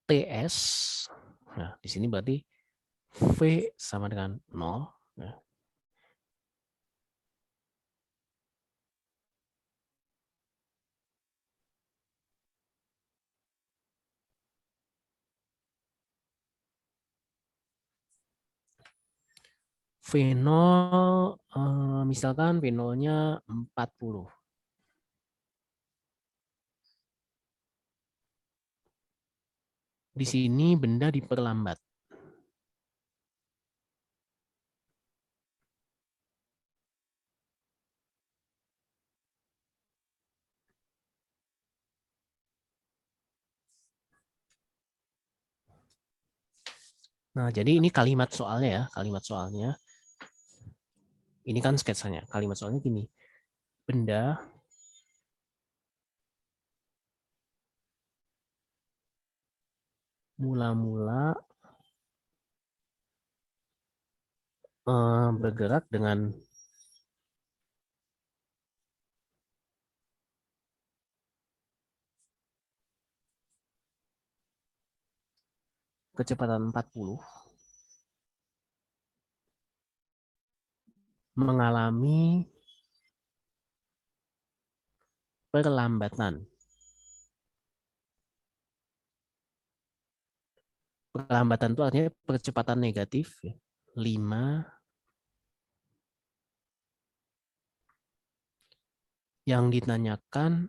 TS. Nah, di sini berarti V sama dengan 0. Ya. V0, misalkan V0-nya 40. Di sini benda diperlambat. Nah, jadi ini kalimat soalnya ya, kalimat soalnya. Ini kan sketsanya. Kalimat soalnya gini. Benda mula-mula bergerak dengan kecepatan 40, mengalami perlambatan. Perlambatan itu artinya percepatan negatif, 5, yang ditanyakan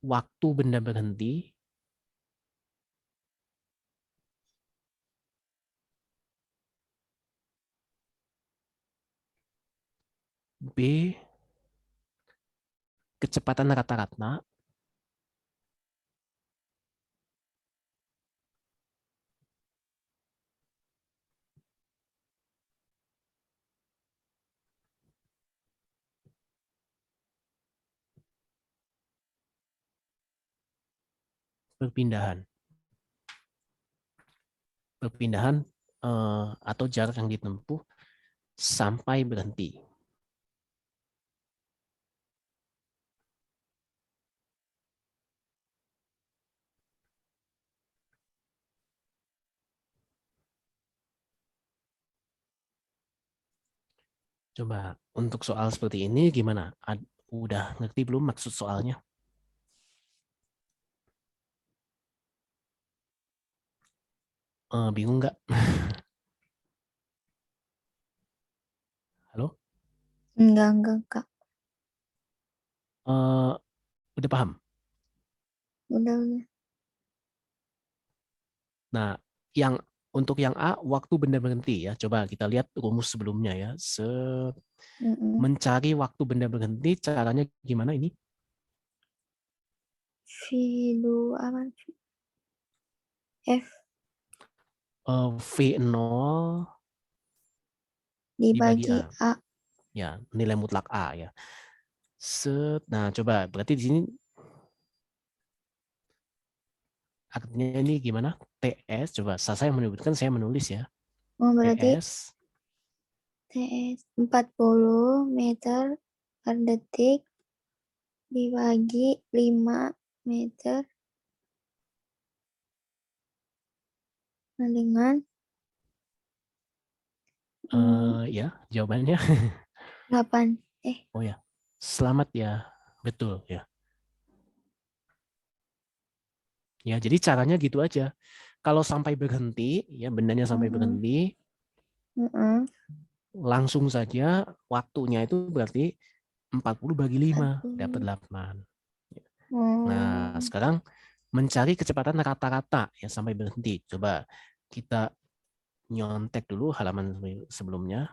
waktu benda berhenti, B, kecepatan rata-rata, perpindahan. Perpindahan atau jarak yang ditempuh sampai berhenti. Coba untuk soal seperti ini gimana? Udah ngerti belum maksud soalnya? Bingung nggak? Halo? Enggak, Kak. Udah paham? Udah. Nah, yang untuk yang A, waktu benda berhenti ya. Coba kita lihat rumus sebelumnya ya. Mm-mm. Mencari waktu benda berhenti, caranya gimana ini? V2 apa? F V0 dibagi dibagi A. A. Ya, nilai mutlak A ya. Nah, coba berarti di sini artinya ini gimana? TS, coba saya menyebutkan, saya menulis ya. Oh, berarti TS, TS 40 meter per detik dibagi 5 meter dengan ya jawabannya. 8. Oh ya, selamat ya, betul ya. Ya, jadi caranya gitu aja. Kalau sampai berhenti, ya bendanya sampai Mm-mm. berhenti, Mm-mm. langsung saja waktunya itu berarti 40 bagi 5, dapat 40. 8. Nah, Oh. sekarang mencari kecepatan rata-rata ya sampai berhenti. Coba kita nyontek dulu halaman sebelumnya.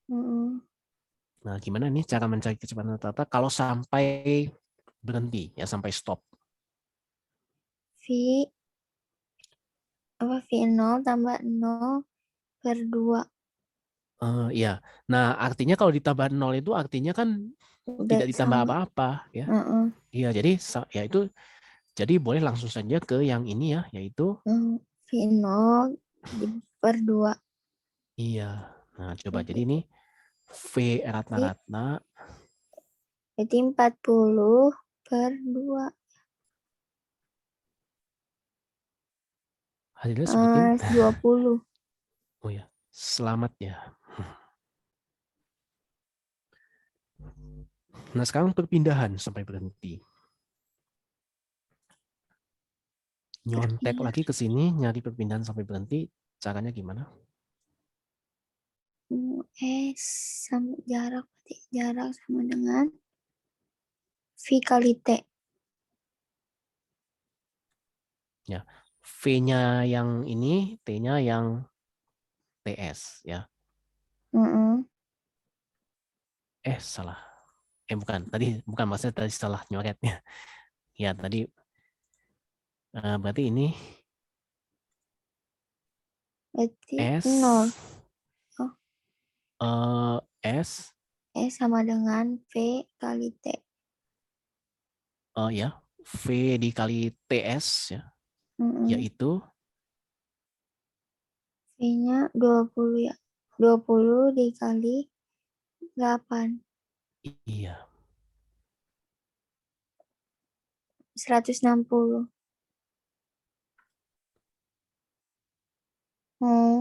Mm-mm. Nah, gimana nih cara mencari kecepatan rata-rata kalau sampai berhenti, ya sampai stop. V apa V0 tambah 0 per 2. Ya, nah artinya kalau ditambah 0 itu artinya kan Udah tidak ditambah sama. apa-apa ya. Heeh. Iya, jadi ya itu jadi boleh langsung saja ke yang ini ya, yaitu V0 per 2. iya. Nah, coba jadi Jadi ini V rata-rata Berarti 40/2. Hasilnya sebutin. 20. Oh ya, selamat ya. Nah, sekarang perpindahan sampai berhenti. Nyontek lagi ke sini, nyari perpindahan sampai berhenti. Caranya gimana? Sama jarak, berarti jarak sama dengan V kali T. Ya, V-nya yang ini, T-nya yang TS ya. Salah. Bukan. Tadi bukan, maksudnya tadi salah nyoretnya. Ya, tadi berarti ini Berarti S 0. S Sama dengan V kali T. ya, V dikali TS ya, yaitu V-nya 20 ya. 20 dikali 8. iya. 160.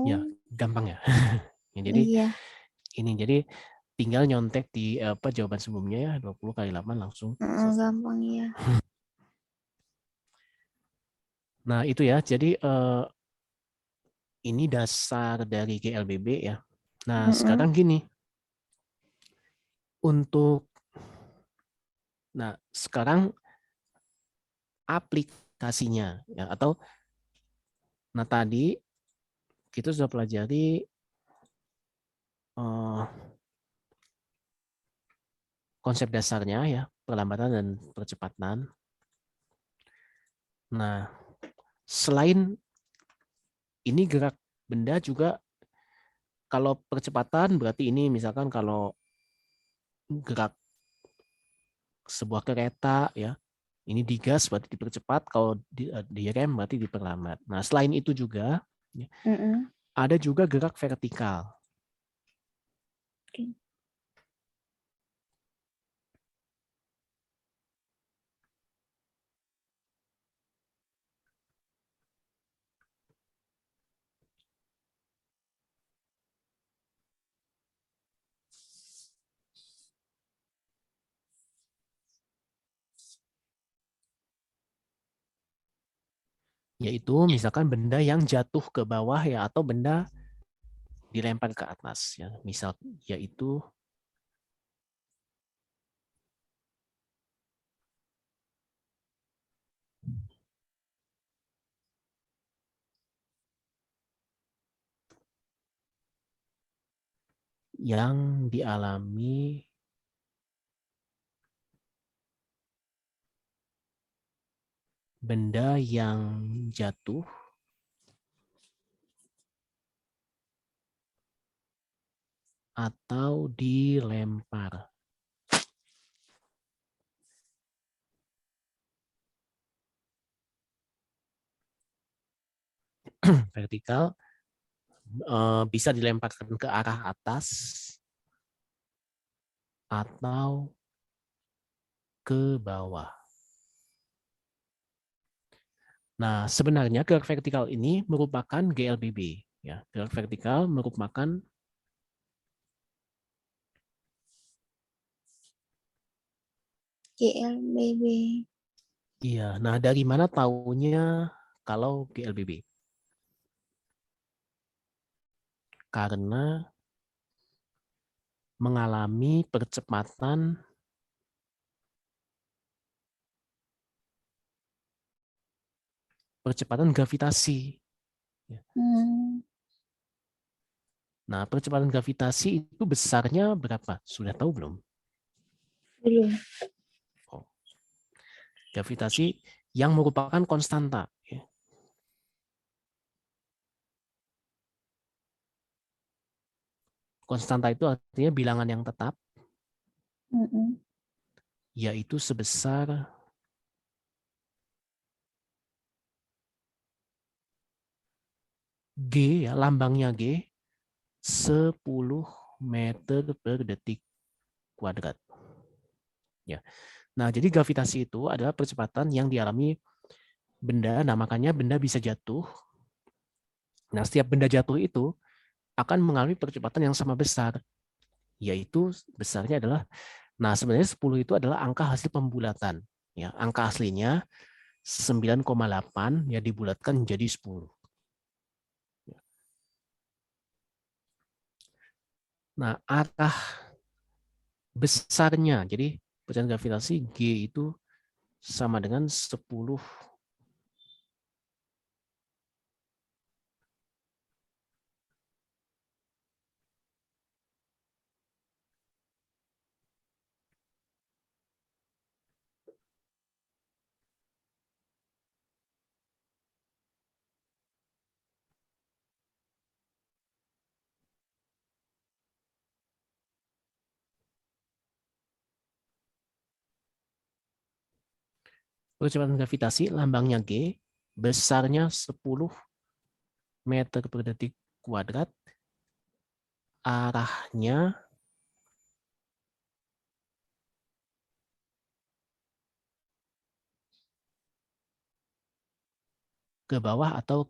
Ya, gampang ya. Ya, jadi Iya. ini jadi tinggal nyontek di jawaban sebelumnya ya, 20 kali 8 langsung selesai. Gampang ya. Nah, itu ya. Jadi ini dasar dari GLBB ya. Nah, sekarang gini. Sekarang aplikasinya ya, atau tadi kita sudah pelajari konsep dasarnya ya, perlambatan dan percepatan. Nah, selain ini gerak benda juga, kalau percepatan berarti ini misalkan kalau gerak sebuah kereta ya, ini digas berarti dipercepat, kalau direm berarti diperlambat. Nah, selain itu juga ya, ada juga gerak vertikal. Yaitu misalkan benda yang jatuh ke bawah ya, atau benda dilempar ke atas ya. Misal yaitu yang dialami benda yang jatuh atau dilempar. Vertikal bisa dilemparkan ke arah atas atau ke bawah. Nah, sebenarnya gerak vertikal ini merupakan GLBB. Ya, gerak vertikal merupakan GLBB. iya. Nah, dari mana taunya kalau GLBB? Karena mengalami percepatan gravitasi. Nah, percepatan gravitasi itu besarnya berapa? Sudah tahu belum? Belum. Oh. Gravitasi yang merupakan konstanta. Ya. Konstanta itu artinya bilangan yang tetap, yaitu sebesar G, ya, lambangnya G, 10 meter per detik kuadrat. Ya. Nah, jadi gravitasi itu adalah percepatan yang dialami benda. Nah, makanya benda bisa jatuh. Nah, setiap benda jatuh itu akan mengalami percepatan yang sama besar, yaitu besarnya adalah, nah sebenarnya 10 itu adalah angka hasil pembulatan. Ya, angka aslinya 9,8 ya dibulatkan menjadi 10. Nah, arah besarnya, jadi percepatan gravitasi G itu sama dengan 10. Percepatan gravitasi lambangnya G, besarnya 10 meter per detik kuadrat, arahnya ke bawah atau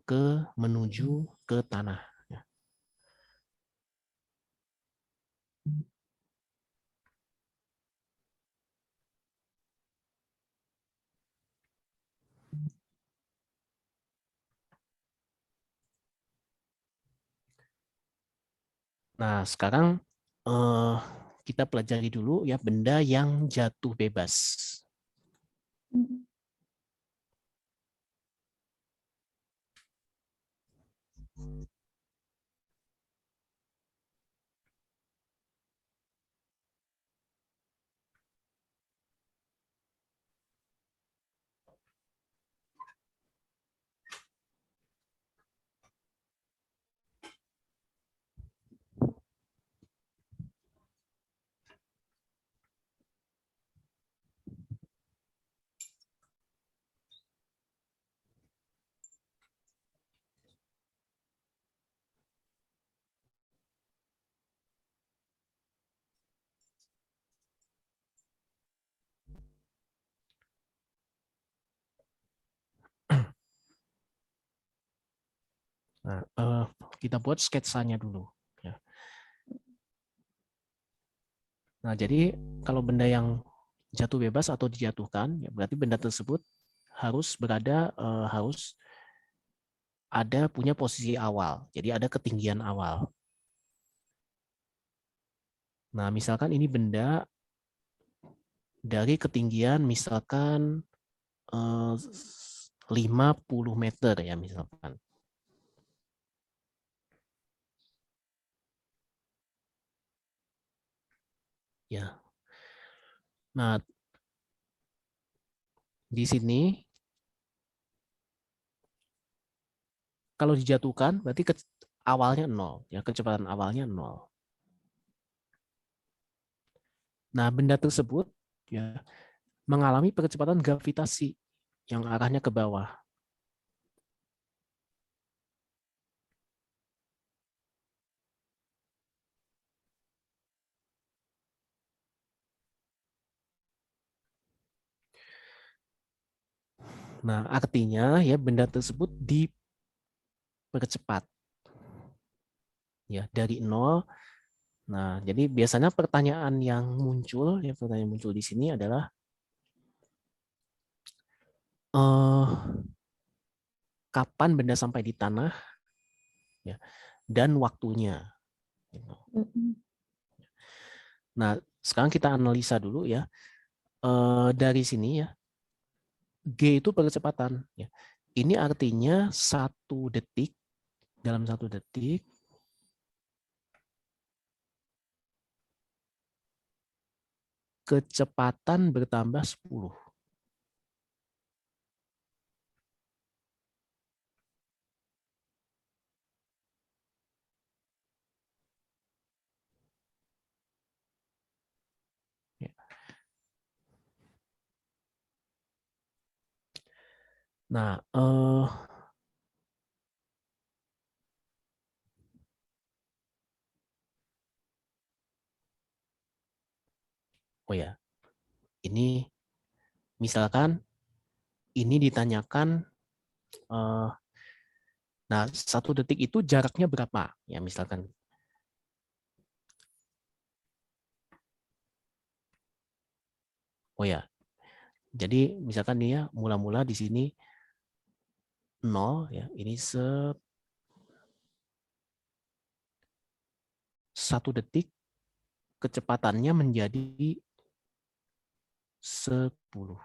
menuju ke tanah. Nah, sekarang kita pelajari dulu ya benda yang jatuh bebas. Mm. Nah, kita buat sketsanya dulu. Ya. Nah, jadi kalau benda yang jatuh bebas atau dijatuhkan, ya berarti benda tersebut harus harus ada punya posisi awal. Jadi ada ketinggian awal. Nah, misalkan ini benda dari ketinggian misalkan 50 meter ya misalkan. Ya. Nah, di sini kalau dijatuhkan berarti awalnya 0 ya, kecepatan awalnya 0. Nah, benda tersebut ya mengalami percepatan gravitasi yang arahnya ke bawah. Nah, artinya ya benda tersebut dipercepat ya dari 0. Nah, jadi biasanya pertanyaan yang muncul, ya pertanyaan yang muncul di sini adalah eh, kapan benda sampai di tanah ya dan waktunya. Gitu. Mm-mm. Nah, sekarang kita analisa dulu ya. Dari sini ya, G itu percepatan. Ya. Ini artinya 1 detik, dalam 1 detik, kecepatan bertambah 10. Ya. Nah, oh ya, Ini misalkan ini ditanyakan, nah 1 detik itu jaraknya berapa? Ya misalkan. Oh ya, jadi misalkan nih ya, mula-mula di sini 0 ya, ini 1 detik kecepatannya menjadi 10.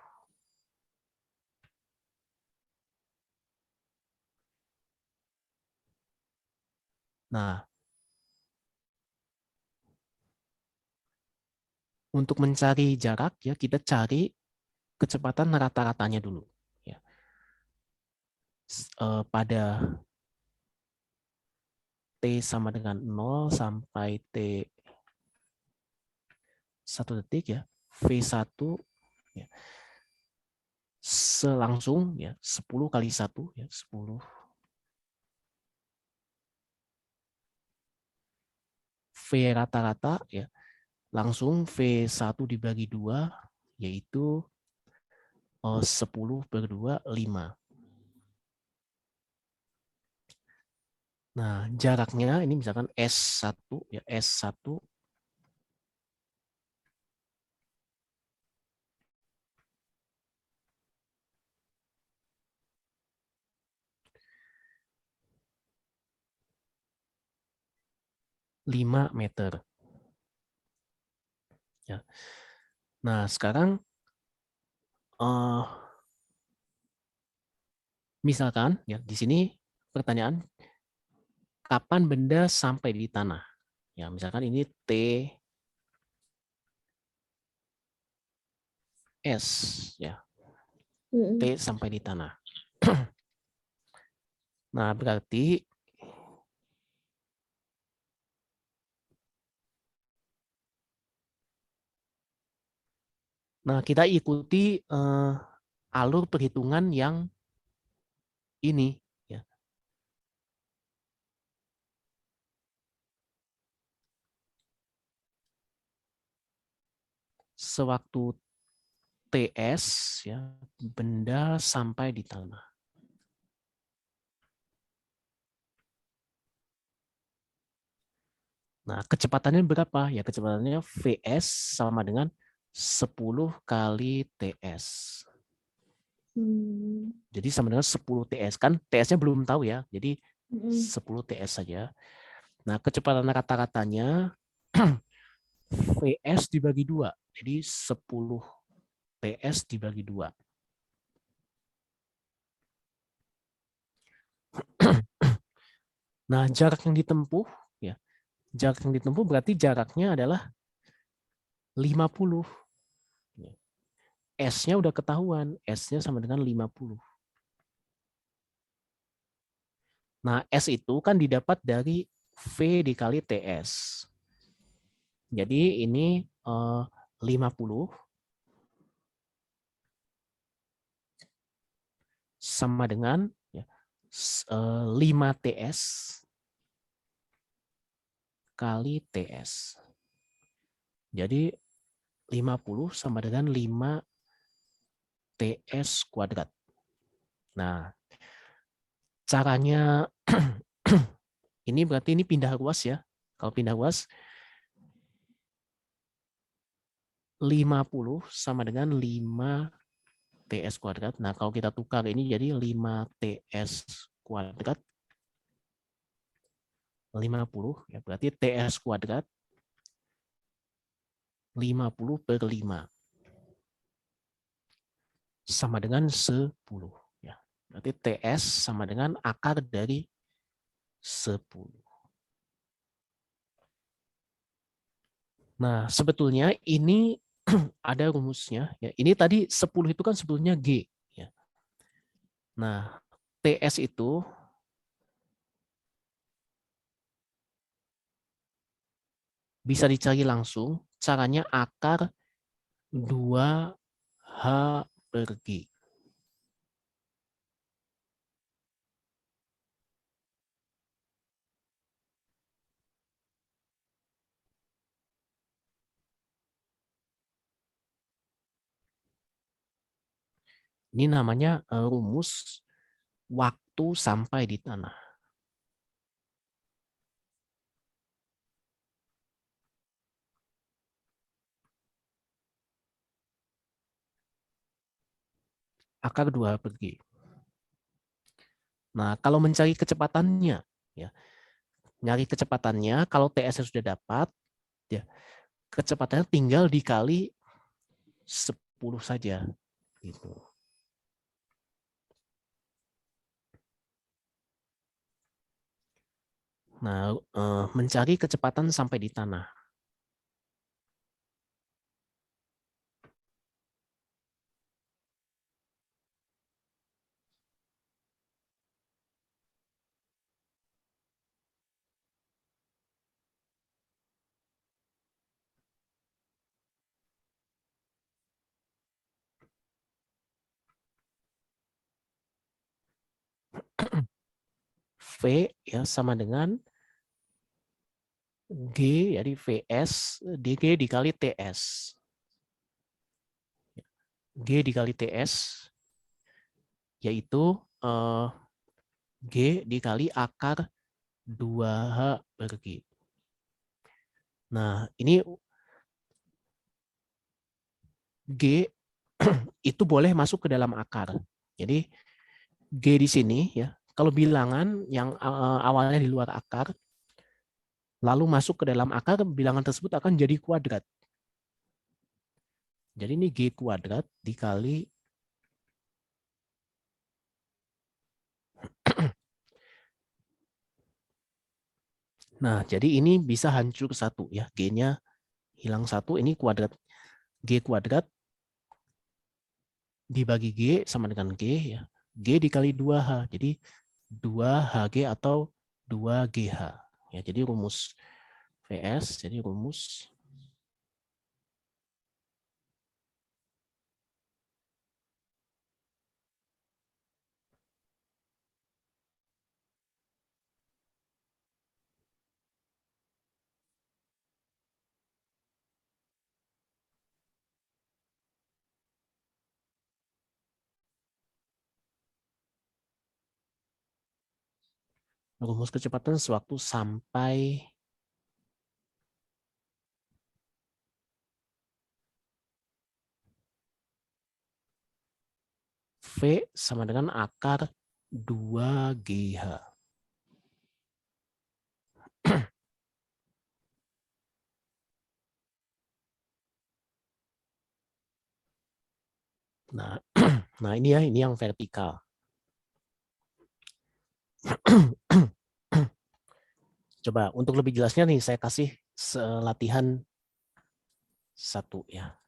Nah, untuk mencari jarak ya kita cari kecepatan rata-ratanya dulu. Ya. Pada T sama dengan 0 sampai T 1 detik ya, V1 ya, selangsung ya 10 kali 1 ya 10 V rata-rata ya, langsung V1 dibagi 2 yaitu 10 per 2 5. Nah, jaraknya ini misalkan S1 ya, S1 5 meter. Ya. Nah, sekarang misalkan ya di sini pertanyaan kapan benda sampai di tanah? Ya, misalkan ini TS ya. T sampai di tanah. Nah, berarti kita ikuti alur perhitungan yang ini ya. Sewaktu TS ya, benda sampai di tanah. Nah, kecepatannya berapa? Ya, kecepatannya VS sama dengan 10 kali TS. Jadi sama dengan 10 TS. Kan TS-nya belum tahu ya. Jadi 10 TS saja. Nah, kecepatan rata-ratanya VS dibagi 2. Jadi 10 TS dibagi 2. Nah, jarak yang ditempuh ya. Jarak yang ditempuh berarti jaraknya adalah 50. S-nya udah ketahuan, S-nya sama dengan 50. Nah, S itu kan didapat dari V dikali TS. Jadi ini 50 sama dengan 5 TS kali TS. Jadi 50 sama dengan 5 TS kuadrat. Nah, caranya ini berarti ini pindah ruas ya. Kalau pindah ruas 50 sama dengan 5 TS kuadrat. Nah, kalau kita tukar ini jadi 5 TS kuadrat 50 ya, berarti TS kuadrat 50 per 5 sama dengan 10 ya. Berarti TS sama dengan akar dari 10. Nah, sebetulnya ini ada rumusnya ya. Ini tadi 10 itu kan sebetulnya G ya. Nah, TS itu bisa dicari langsung, caranya akar 2H per G. Ini namanya rumus waktu sampai di tanah. Akar 2 per G. Nah, kalau mencari kecepatannya, ya, nyari kecepatannya, kalau TS sudah dapat, ya, kecepatannya tinggal dikali 10 saja. Gitu. Nah, mencari kecepatan sampai di tanah. V ya sama dengan G, jadi VS DG dikali TS. G dikali TS yaitu G dikali akar 2H per G. Nah, ini G itu boleh masuk ke dalam akar. Jadi G di sini ya, kalau bilangan yang awalnya di luar akar lalu masuk ke dalam akar, bilangan tersebut akan jadi kuadrat. Jadi ini G kuadrat dikali nah, jadi ini bisa hancur satu ya, G-nya hilang satu, ini kuadrat G kuadrat dibagi G sama dengan G ya. G dikali 2H. Jadi 2HG atau 2GH. Ya, jadi rumus VS, jadi rumus rumus kecepatan sewaktu sampai V sama dengan akar 2GH. Nah, nah ini ya, ini yang vertikal. Coba untuk lebih jelasnya nih saya kasih latihan satu ya.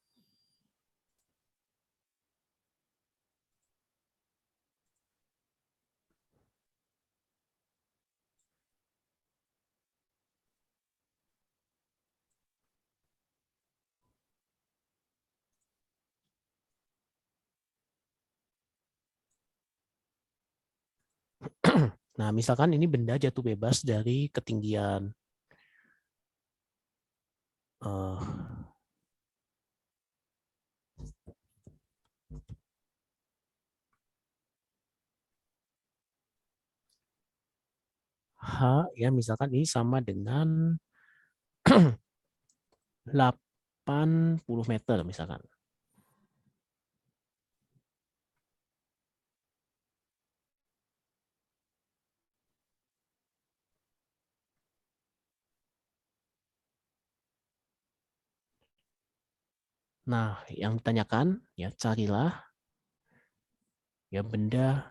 Nah, misalkan ini benda jatuh bebas dari ketinggian H ya, misalkan ini sama dengan 80 meter misalkan. Nah, yang ditanyakan ya carilah ya benda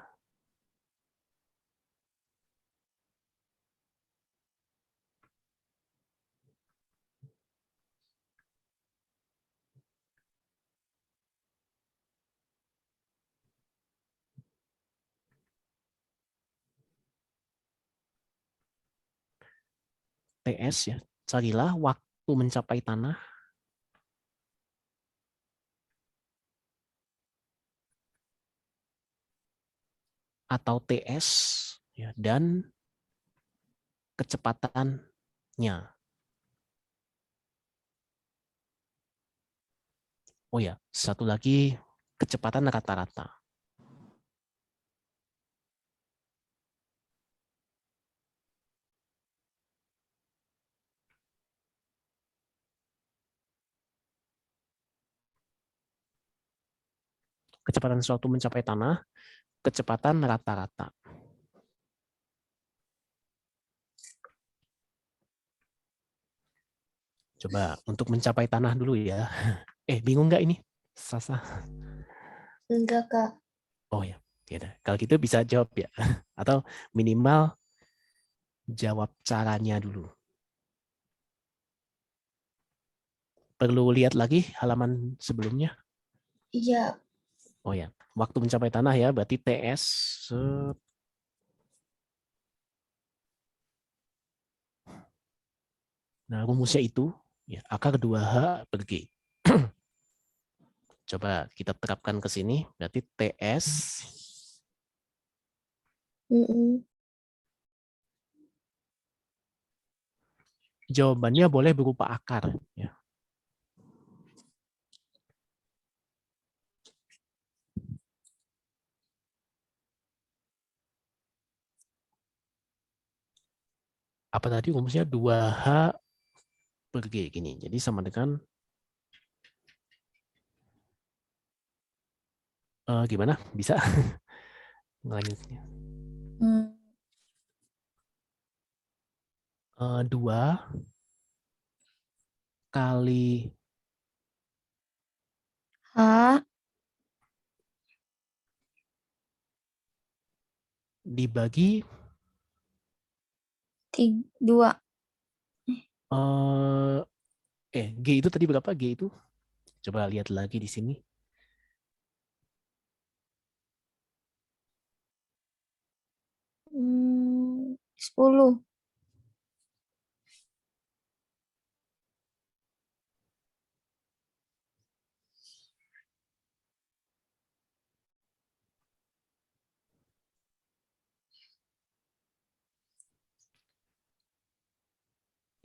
TS ya. Carilah waktu mencapai tanah atau TS ya dan kecepatannya. Oh ya, satu lagi kecepatan rata-rata. kecepatan sesuatu mencapai tanah, kecepatan rata-rata. Coba untuk mencapai tanah dulu ya. Bingung nggak ini, Sasa? Enggak, Kak. Oh ya, tidak. Kalau gitu bisa jawab ya. Atau minimal jawab caranya dulu. Perlu lihat lagi halaman sebelumnya? Iya. Oh ya, waktu mencapai tanah ya, berarti TS. Nah, rumusnya itu ya, akar 2H per G. Coba kita terapkan ke sini, berarti TS jawabannya boleh berupa akar. Ya. Apa tadi rumusnya 2H per G gini. Jadi sama dengan gimana? Bisa lanjutnya. 2 kali H dibagi 2. G itu tadi berapa? G itu coba lihat lagi di sini. Hmm, 10.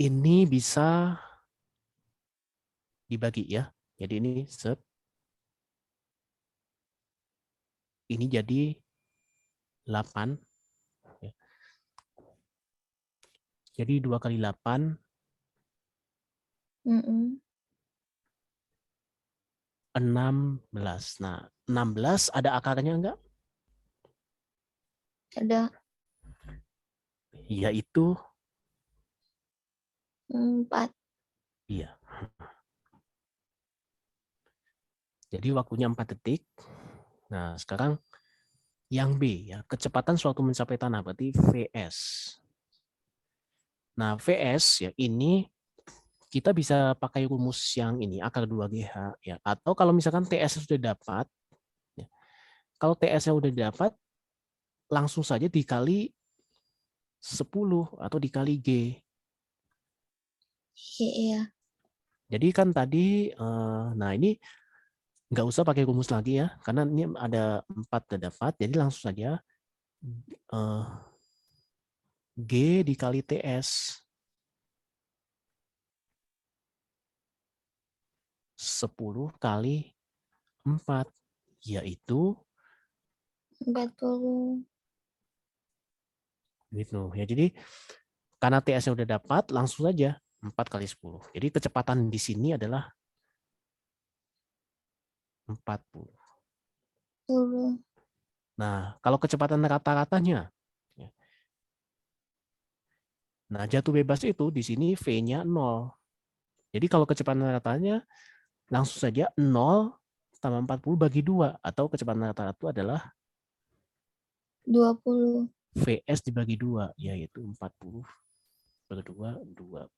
Ini bisa dibagi ya. Jadi ini ini jadi 8. Jadi 2 kali 8 16. Nah, 16 ada akarnya enggak? Ada. Yaitu 4. iya. Jadi waktunya 4 detik. Nah, sekarang yang B ya, kecepatan suatu mencapai tanah berarti VS. Nah, VS ya ini kita bisa pakai rumus yang ini akar 2GH ya. Atau kalau misalkan TS sudah dapat ya, kalau TS-nya sudah dapat langsung saja dikali 10 atau dikali G. Iya. Jadi kan tadi nah ini nggak usah pakai rumus lagi ya, karena ini ada 4 terdapat, jadi langsung saja G dikali TS 10 kali 4, yaitu 40. gitu ya. Jadi karena TS-nya udah dapat, langsung saja 4 kali 10. Jadi kecepatan di sini adalah 40. Nah, kalau kecepatan rata-ratanya, nah jatuh bebas itu di sini V-nya 0. Jadi kalau kecepatan rata-ratanya langsung saja 0 tambah 40 bagi 2, atau kecepatan rata-rata itu adalah 20. VS dibagi 2, yaitu 40 per 2, 20.